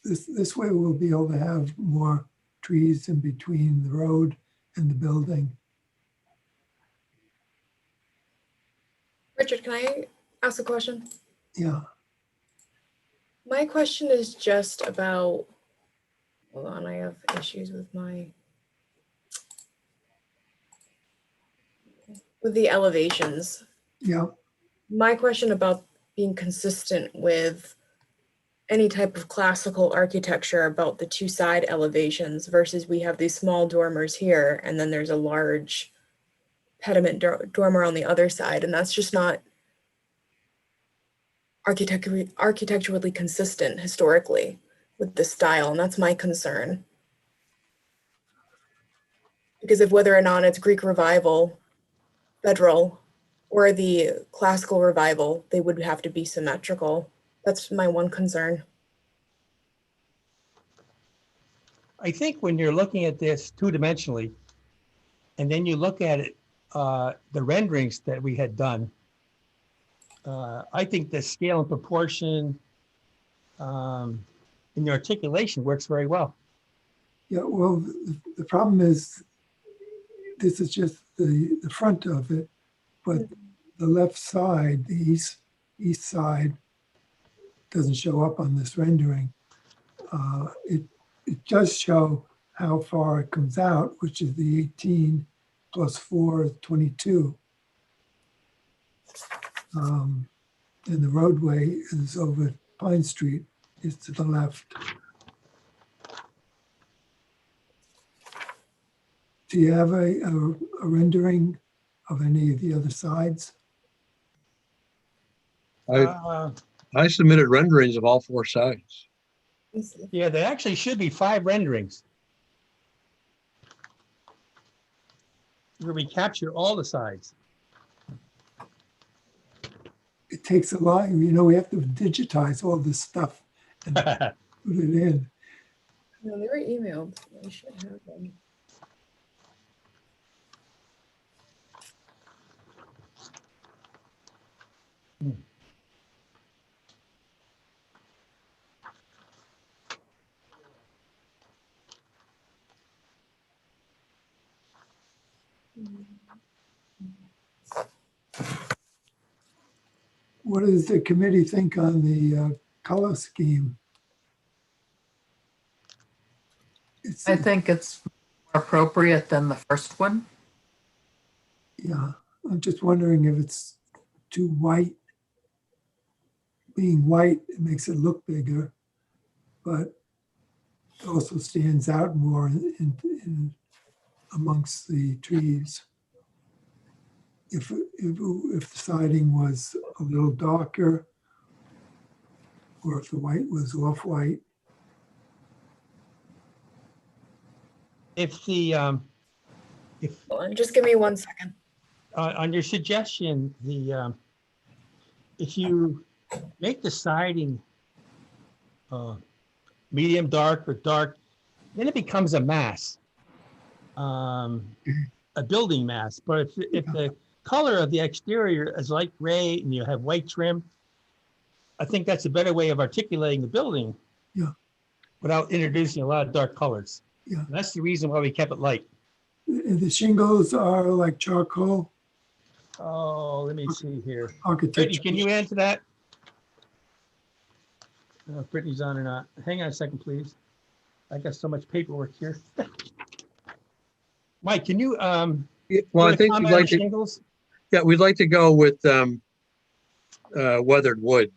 Speaker 1: this way we'll be able to have more trees in between the road and the building.
Speaker 3: Richard, can I ask a question?
Speaker 1: Yeah,
Speaker 3: My question is just about, hold on, I have issues with the elevations.
Speaker 1: yeah,
Speaker 3: My question about being consistent with any type of classical architecture about the two side elevations versus we have these small dormers here and then there's a large pediment dormer on the other side, and that's just not architecturally consistent historically with this style, and that's my concern. Because of whether or not it's Greek Revival, Federal, or the Classical Revival, they would have to be symmetrical. That's my one concern.
Speaker 20: I think when you're looking at this two-dimensionally, and then you look at it, the renderings that we had done, I think the scale and proportion in the articulation works very well.
Speaker 1: yeah. Well, the problem is this is just the front of it, but the left side, the east side, doesn't show up on this rendering. It does show how far it comes out, which is the 18 plus 4 is 22. And the roadway is over Pine Street, is to the left. Do you have a rendering of any of the other sides?
Speaker 21: I submitted renderings of all 4 sides.
Speaker 20: Yeah, there actually should be 5 renderings, where we capture all the sides.
Speaker 1: It takes a lot, we have to digitize all this stuff and put it in.
Speaker 3: No, they were emailed. I should have them.
Speaker 1: What does the committee think on the color scheme?
Speaker 2: I think it's more appropriate than the first one.
Speaker 1: Yeah, I'm just wondering if it's too white. Being white, it makes it look bigger, but it also stands out more in amongst the trees. If the siding was a little darker, or if the white was off-white.
Speaker 20: If the,
Speaker 3: Just give me 1 second.
Speaker 20: on your suggestion, if you make the siding medium dark or dark, then it becomes a mass, a building mass. But if the color of the exterior is light gray and you have white trim, I think that's a better way of articulating the building.
Speaker 1: Yeah.
Speaker 20: Without introducing a lot of dark colors.
Speaker 1: Yeah.
Speaker 20: And that's the reason why we kept it light.
Speaker 1: And the shingles are like charcoal.
Speaker 20: Oh, let me see here.
Speaker 1: Architecture.
Speaker 20: Brittany, can you answer that? I don't know if Brittany's on or not. Hang on a second, please. I got so much paperwork here. Mike, can you,
Speaker 21: Well, I think we'd like to,
Speaker 20: shingles?
Speaker 21: yeah, we'd like to go with weathered wood.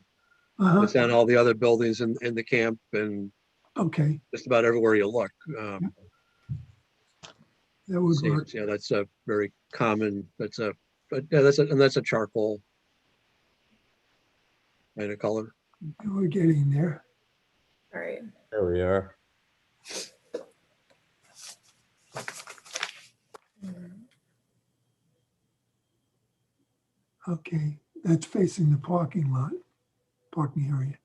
Speaker 21: It's on all the other buildings in the camp and
Speaker 1: Okay,
Speaker 21: just about everywhere you look.
Speaker 1: that would work.
Speaker 21: Yeah, that's a very common, but yeah, that's a charcoal kind of color.
Speaker 1: We're getting there.
Speaker 3: All right.
Speaker 6: There we are.
Speaker 1: Okay, that's facing the parking lot, parking area.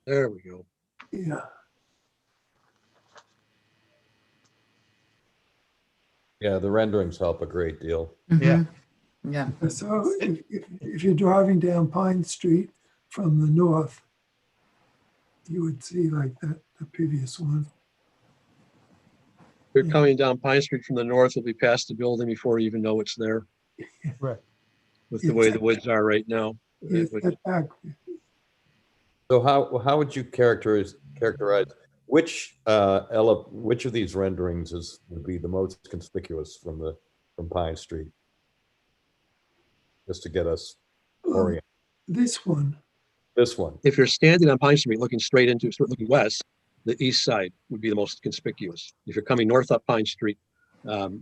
Speaker 21: There we go.
Speaker 1: Yeah,
Speaker 6: Yeah, the renderings help a great deal.
Speaker 20: Yeah.
Speaker 2: Yeah.
Speaker 1: so if you're driving down Pine Street from the north, you would see like that, the previous one.
Speaker 21: You're coming down Pine Street from the north, you'll be past the building before you even know it's there.
Speaker 20: Right.
Speaker 21: With the way the woods are right now.
Speaker 1: Yes, that back,
Speaker 6: So how would you characterize which of these renderings would be the most conspicuous from Pine Street? Just to get us oriented.
Speaker 1: this one,
Speaker 6: This one.
Speaker 21: If you're standing on Pine Street looking looking west, the east side would be the most conspicuous. If you're coming north up Pine Street,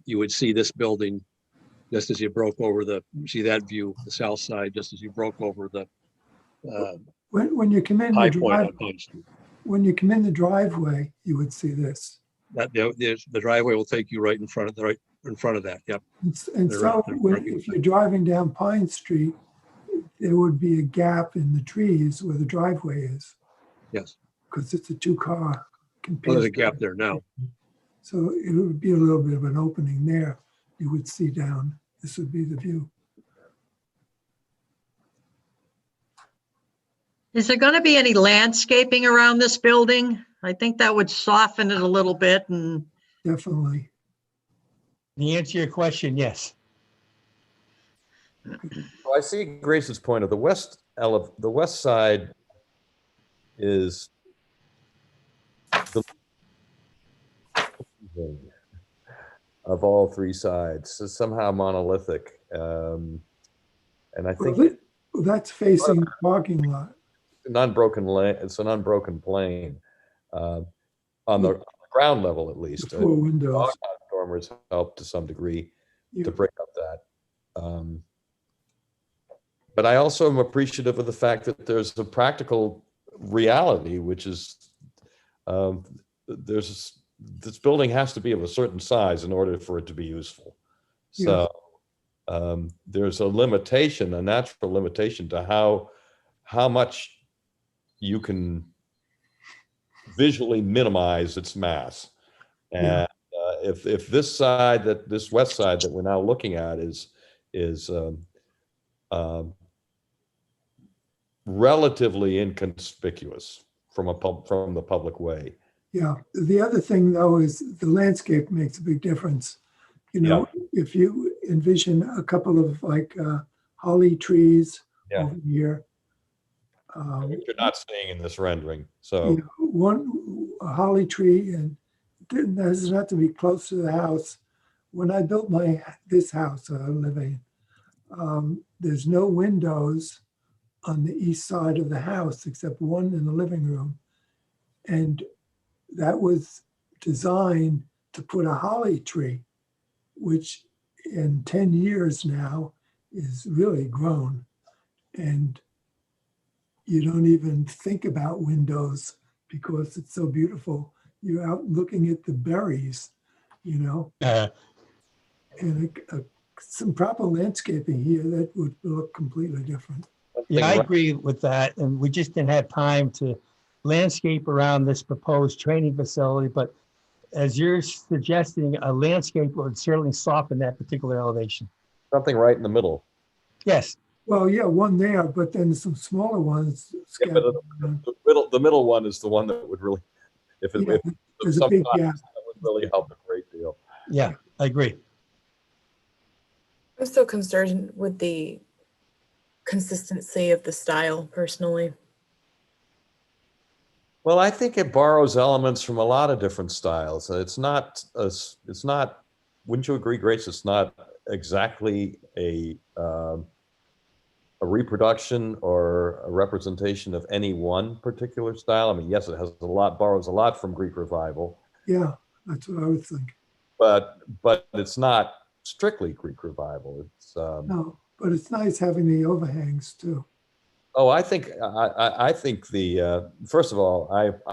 Speaker 21: you would see this building just as you broke over see that view, the south side, just as you broke over the
Speaker 1: when you come in
Speaker 21: high
Speaker 1: the
Speaker 21: point
Speaker 1: drive,
Speaker 21: on Pine Street.
Speaker 1: when you come in the driveway, you would see this.
Speaker 21: That the driveway will take you right in front of that. Yep.
Speaker 1: And
Speaker 21: They're
Speaker 1: so
Speaker 21: right.
Speaker 1: if you're driving down Pine Street, there would be a gap in the trees where the driveway is,
Speaker 21: Yes.
Speaker 1: because it's a two-car.
Speaker 21: Well, there's a gap there now.
Speaker 1: So it would be a little bit of an opening there. You would see down. This would be the view.
Speaker 7: Is there going to be any landscaping around this building? I think that would soften it a little bit and
Speaker 1: Definitely.
Speaker 20: The answer to your question, yes.
Speaker 6: Well, I see Grace's point of the west side is the of all three sides, so somehow monolithic. And I think
Speaker 1: Well, that's facing the parking lot.
Speaker 6: an unbroken lane, it's an unbroken plane on the ground level at least.
Speaker 1: The four windows.
Speaker 6: Doghouse dormers help to some degree to break up that. But I also am appreciative of the fact that there's a practical reality, which is this building has to be of a certain size in order for it to be useful. So there's a limitation, a natural limitation to how much you can visually minimize its mass. And if this side, this west side that we're now looking at is relatively inconspicuous from the public way.
Speaker 1: Yeah. The other thing though is the landscape makes a big difference. You know, if you envision a couple of like holly trees over here.
Speaker 6: Which you're not seeing in this rendering. So
Speaker 1: A holly tree, and it doesn't have to be close to the house. When I built this house I live in, there's no windows on the east side of the house except one in the living room. And that was designed to put a holly tree, which in 10 years now is really grown. And you don't even think about windows because it's so beautiful. You're out looking at the berries, you know, and some proper landscaping here that would look completely different.
Speaker 20: Yeah, I agree with that. And we just didn't have time to landscape around this proposed training facility. But as you're suggesting, a landscape would certainly soften that particular elevation.
Speaker 6: Something right in the middle.
Speaker 20: Yes.
Speaker 1: Well, yeah, one there, but then some smaller ones.
Speaker 6: Yeah, but the middle one is the one that would really, if
Speaker 1: there's a big gap.
Speaker 6: that would really help a great deal.
Speaker 20: Yeah, I agree.
Speaker 3: I'm still concerned with the consistency of the style personally.
Speaker 6: Well, I think it borrows elements from a lot of different styles. It's not, wouldn't you agree, Grace? It's not exactly a reproduction or a representation of any one particular style. I mean, yes, it has borrows a lot from Greek Revival.
Speaker 1: Yeah, that's what I would think.
Speaker 6: But it's not strictly Greek Revival. It's
Speaker 1: no, but it's nice having the overhangs too.
Speaker 6: Oh, I think the first of all,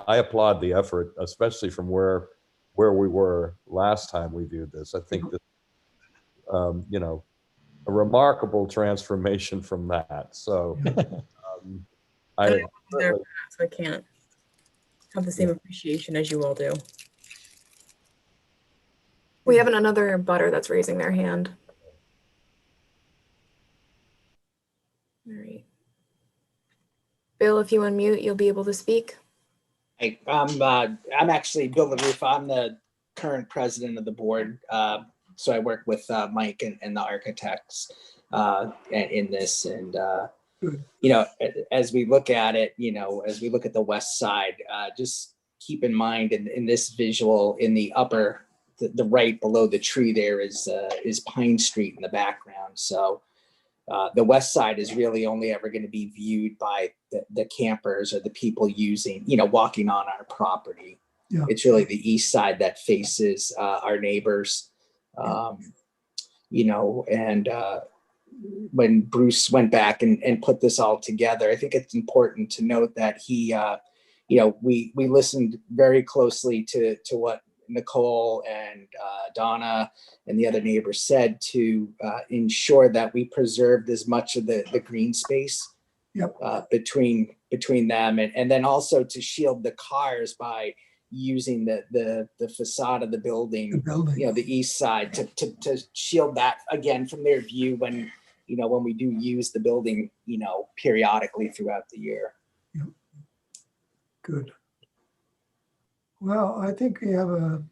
Speaker 6: I applaud the effort, especially from where we were last time we viewed this. I think that a remarkable transformation from that. So
Speaker 3: I can't have the same appreciation as you all do. We have another butter that's raising their hand. All right. Bill, if you unmute, you'll be able to speak.
Speaker 8: Hey, I'm actually Bill LaRufa. I'm the current president of the board. So I work with Mike and the architects in this. And, as we look at it, as we look at the west side, just keep in mind in this visual in the upper, the right below the tree there is Pine Street in the background. So the west side is really only ever going to be viewed by the campers or the people walking on our property. Yeah. It's really the east side that faces our neighbors. When Bruce went back and put this all together, I think it's important to note that he, we listened very closely to what Nicole and Donna and the other neighbors said to ensure that we preserved as much of the green space between them, and then also to shield the cars by using the facade of the building, the east side to shield that again from their view when we do use the building, periodically throughout the year.
Speaker 1: Good. Well, I think we have a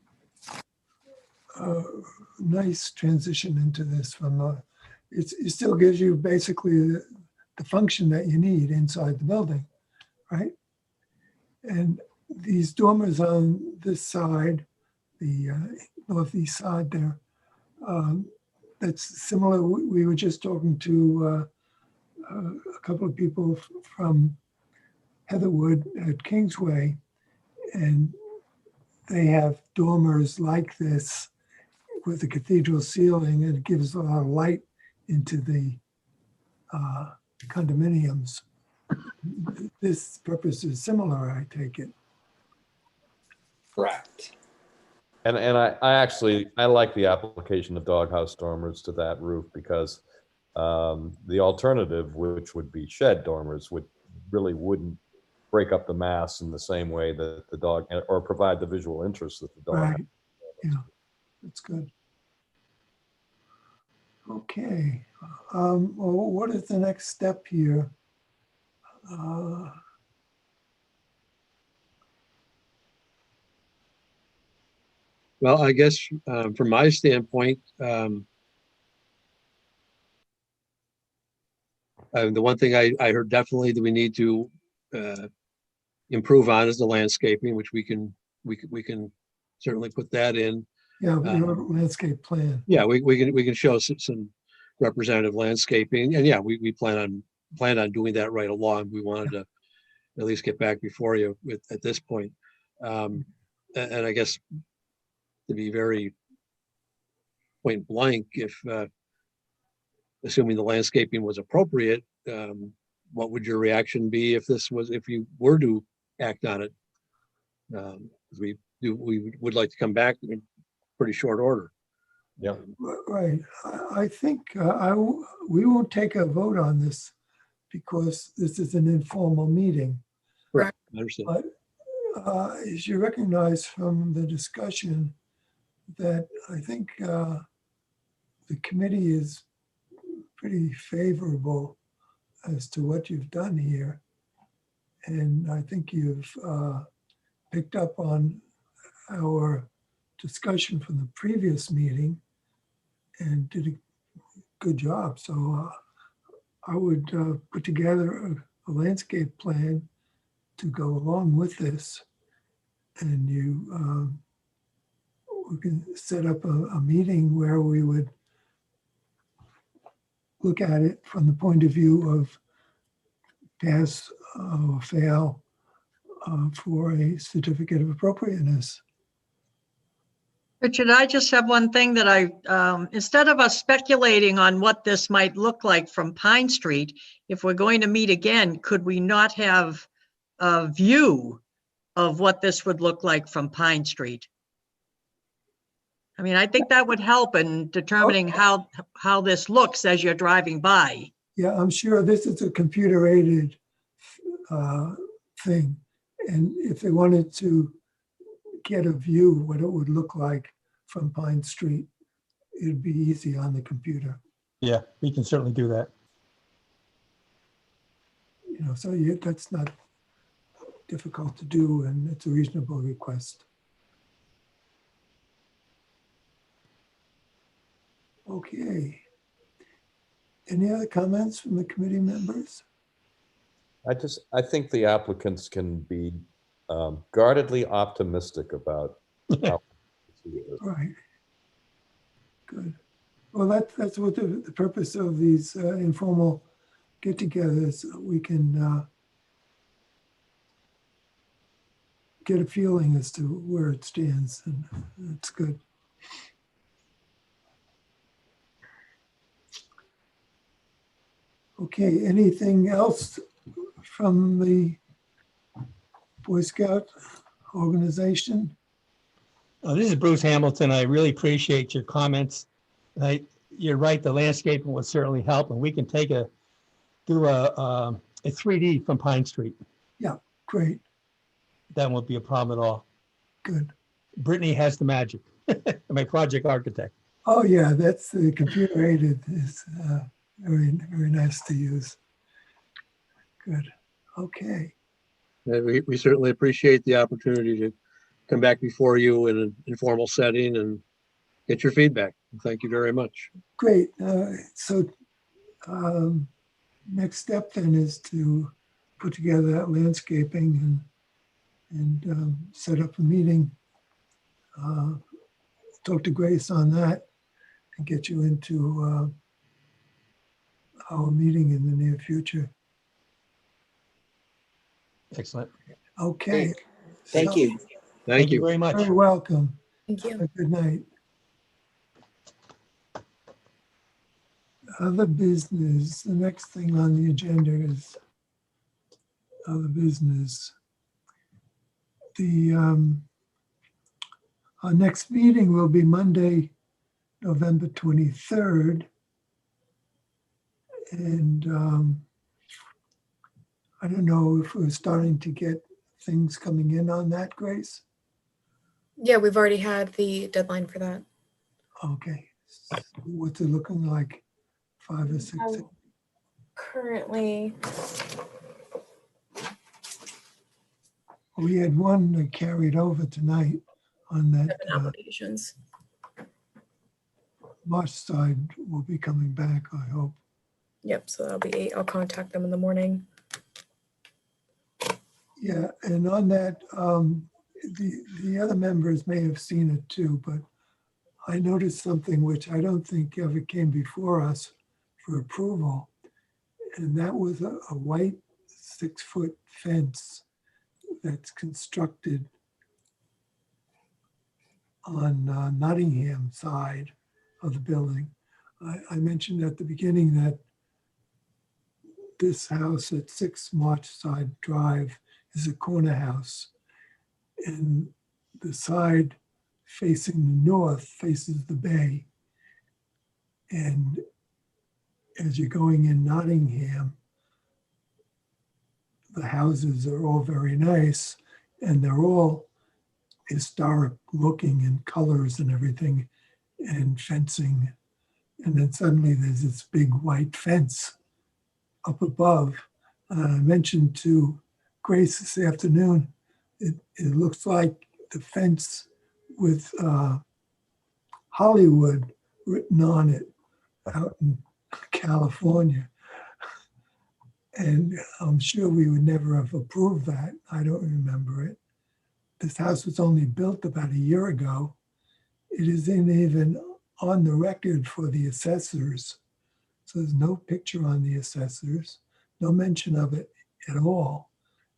Speaker 1: nice transition into this from it still gives you basically the function that you need inside the building, right? And these dormers on this side, the northeast side there, that's similar. We were just talking to a couple of people from Heatherwood at Kingsway, and they have dormers like this with the cathedral ceiling, and it gives a lot of light into the condominiums. This purpose is similar, I take it.
Speaker 8: Correct.
Speaker 6: And I like the application of doghouse dormers to that roof because the alternative, which would be shed dormers, wouldn't break up the mass in the same way that the dog, or provide the visual interest that the dog.
Speaker 1: Right. Yeah, that's good. Okay. Well, what is the next step here?
Speaker 21: Well, I guess from my standpoint, the one thing I heard definitely that we need to improve on is the landscaping, which we can certainly put that in.
Speaker 1: Yeah, your landscape plan.
Speaker 21: Yeah, we can show some representative landscaping, and yeah, we plan on doing that right along. We wanted to at least get back before you at this point, and I guess to be very point blank, if assuming the landscaping was appropriate, what would your reaction be if you were to act on it? We would like to come back in pretty short order.
Speaker 6: Yeah.
Speaker 1: Right. I think we won't take a vote on this because this is an informal meeting.
Speaker 21: Right. I understand.
Speaker 1: But as you recognize from the discussion, that I think the committee is pretty favorable as to what you've done here. And I think you've picked up on our discussion from the previous meeting and did a good job. So I would put together a landscape plan to go along with this. And we can set up a meeting where we would look at it from the point of view of pass or fail for a certificate of appropriateness.
Speaker 7: Richard, I just have one thing that instead of us speculating on what this might look like from Pine Street, if we're going to meet again, could we not have a view of what this would look like from Pine Street? I mean, I think that would help in determining how this looks as you're driving by.
Speaker 1: Yeah, I'm sure this is a computer-aided thing. And if they wanted to get a view what it would look like from Pine Street, it'd be easy on the computer.
Speaker 20: Yeah, we can certainly do that.
Speaker 1: You know, so that's not difficult to do, and it's a reasonable request. Okay. Any other comments from the committee members?
Speaker 6: I think the applicants can be guardedly optimistic about how.
Speaker 1: Right. Good. Well, that's what the purpose of these informal get-togethers. We can get a feeling as to where it stands, and it's good. Okay, anything else from the Boy Scout organization?
Speaker 20: This is Bruce Hamilton. I really appreciate your comments. You're right, the landscaping will certainly help, and we can do a 3D from Pine Street.
Speaker 1: Yeah, great.
Speaker 20: That won't be a problem at all.
Speaker 1: Good.
Speaker 20: Brittany has the magic, my project architect.
Speaker 1: Oh yeah, that's the computer aided is very, very nice to use. Good. Okay.
Speaker 21: We certainly appreciate the opportunity to come back before you in an informal setting and get your feedback. Thank you very much.
Speaker 1: Great. Next step then is to put together that landscaping and set up a meeting. Talk to Grace on that and get you into our meeting in the near future.
Speaker 20: Excellent.
Speaker 1: Okay.
Speaker 8: Thank
Speaker 1: So-
Speaker 8: you.
Speaker 21: Thank you
Speaker 20: very much.
Speaker 1: Very welcome.
Speaker 3: Thank you.
Speaker 1: Have a good night. Other business, the next thing on the agenda is other business. Our next meeting will be Monday, November 23rd. And I don't know if we're starting to get things coming in on that, Grace?
Speaker 3: Yeah, we've already had the deadline for that.
Speaker 1: Okay. What's it looking like? 5 or 6?
Speaker 3: Currently,
Speaker 1: We had one that carried over tonight on that
Speaker 3: 7 applications.
Speaker 1: Marsh side will be coming back, I hope.
Speaker 3: Yep, so that'll be 8. I'll contact them in the morning.
Speaker 1: Yeah, and on that, the other members may have seen it too, but I noticed something which I don't think ever came before us for approval. And that was a white 6-foot fence that's constructed on Nottingham side of the building. I mentioned at the beginning that this house at 6 Marchside Drive is a corner house. And the side facing the north faces the bay. And as you're going in Nottingham, the houses are all very nice and they're all historic looking in colors and everything and fencing. And then suddenly there's this big white fence up above. I mentioned to Grace this afternoon, it looks like the fence with Hollywood written on it out in California. And I'm sure we would never have approved that. I don't remember it. This house was only built about a year ago. It isn't even on the record for the assessors. So there's no picture on the assessors, no mention of it at all.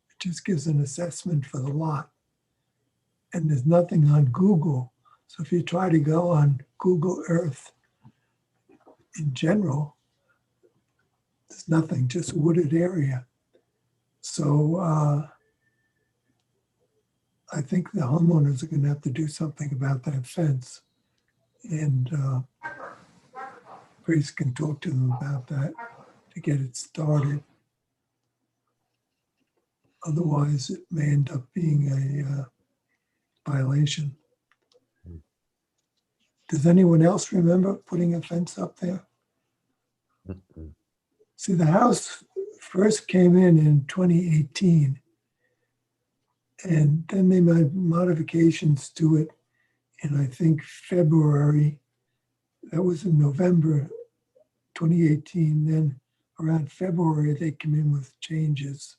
Speaker 1: It just gives an assessment for the lot. And there's nothing on Google. So if you try to go on Google Earth in general, there's nothing, just wooded area. So I think the homeowners are going to have to do something about that fence. And Grace can talk to them about that to get it started. Otherwise, it may end up being a violation. Does anyone else remember putting a fence up there? See, the house first came in 2018. And then they made modifications to it in, I think, February. That was in November 2018. Then around February, they came in with changes.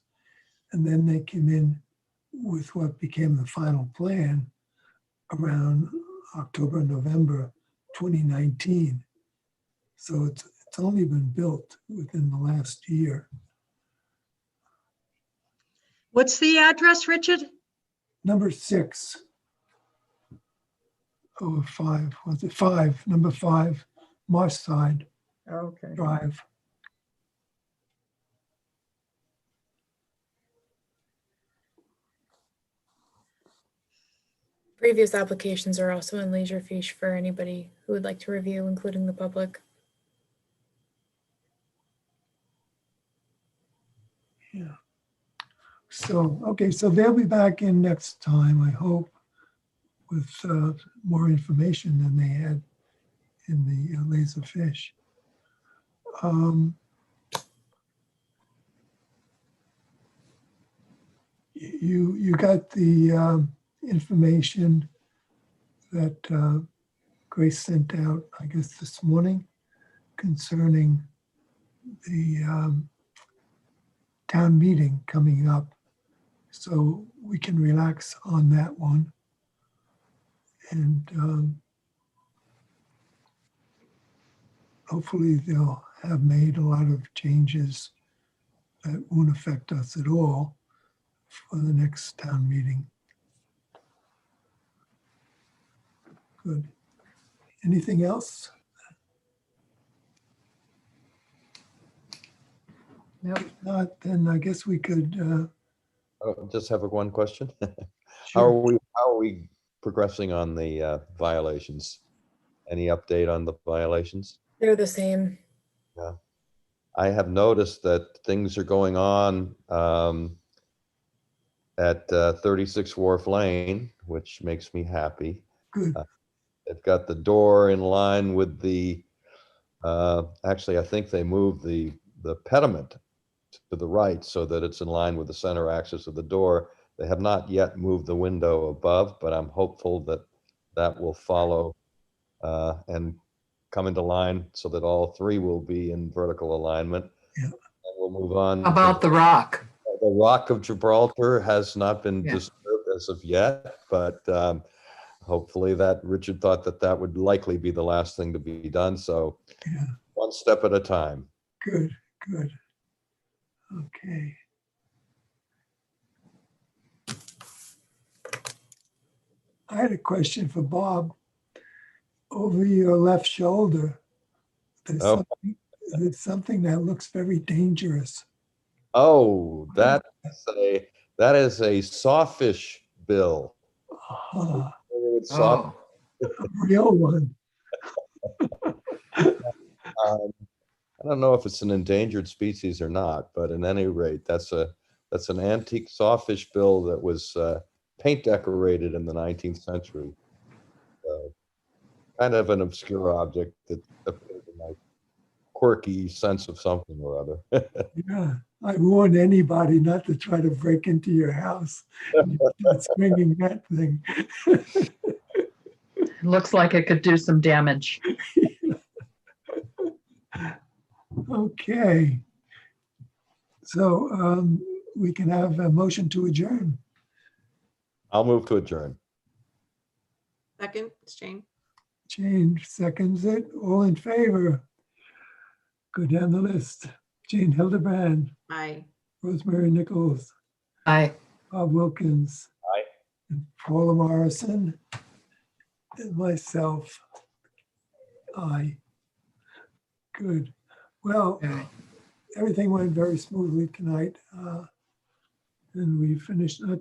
Speaker 1: And then they came in with what became the final plan around October, November 2019. So it's only been built within the last year.
Speaker 7: What's the address, Richard?
Speaker 1: Number 6. Oh, 5, was it 5? Number 5, Marshside
Speaker 10: Okay.
Speaker 1: Drive.
Speaker 3: Previous applications are also in Laserfiche for anybody who would like to review, including the public.
Speaker 1: Yeah. So, okay, so they'll be back in next time, I hope, with more information than they had in the Laserfiche. You got the information that Grace sent out, I guess, this morning concerning the town meeting coming up. So we can relax on that one. And hopefully they'll have made a lot of changes that won't affect us at all for the next town meeting. Good. Anything else?
Speaker 2: Nope.
Speaker 1: If not, then I guess we could,
Speaker 6: Just have one question. How
Speaker 1: sure.
Speaker 6: are we progressing on the violations? Any update on the violations?
Speaker 3: They're the same.
Speaker 6: Yeah. I have noticed that things are going on at 36 Wharf Lane, which makes me happy.
Speaker 1: Good.
Speaker 6: They've got the door in line with the, actually, I think they moved the pediment to the right so that it's in line with the center axis of the door. They have not yet moved the window above, but I'm hopeful that that will follow and come into line so that all three will be in vertical alignment.
Speaker 1: Yeah.
Speaker 6: And we'll move on.
Speaker 2: How about the rock?
Speaker 6: The Rock of Gibraltar has not been
Speaker 2: Yeah.
Speaker 6: disturbed as of yet, but hopefully that Richard thought that that would likely be the last thing to be done. So
Speaker 1: Yeah.
Speaker 6: one step at a time.
Speaker 1: Good, good. Okay. I had a question for Bob. Over your left shoulder, there's,
Speaker 6: Oh.
Speaker 1: there's something that looks very dangerous.
Speaker 6: Oh, that is a sawfish bill.
Speaker 1: Ah,
Speaker 6: It's soft.
Speaker 1: a real one.
Speaker 6: I don't know if it's an endangered species or not, but at any rate, that's an antique sawfish bill that was paint decorated in the 19th century. Kind of an obscure object that appeared in my quirky sense of something or other.
Speaker 1: Yeah, I warn anybody not to try to break into your house. You start swinging that thing.
Speaker 2: Looks like it could do some damage.
Speaker 1: Okay. So we can have a motion to adjourn.
Speaker 6: I'll move to adjourn.
Speaker 16: Second, it's Jane.
Speaker 1: Jane seconds it. All in favor? Go down the list. Jane Hildebrand,
Speaker 16: Aye.
Speaker 1: Rosemary Nichols,
Speaker 2: Aye.
Speaker 1: Bob Wilkins.
Speaker 6: Aye.
Speaker 1: And Paula Morrison, and myself. Aye. Good. Well, everything went very smoothly tonight. And we finished not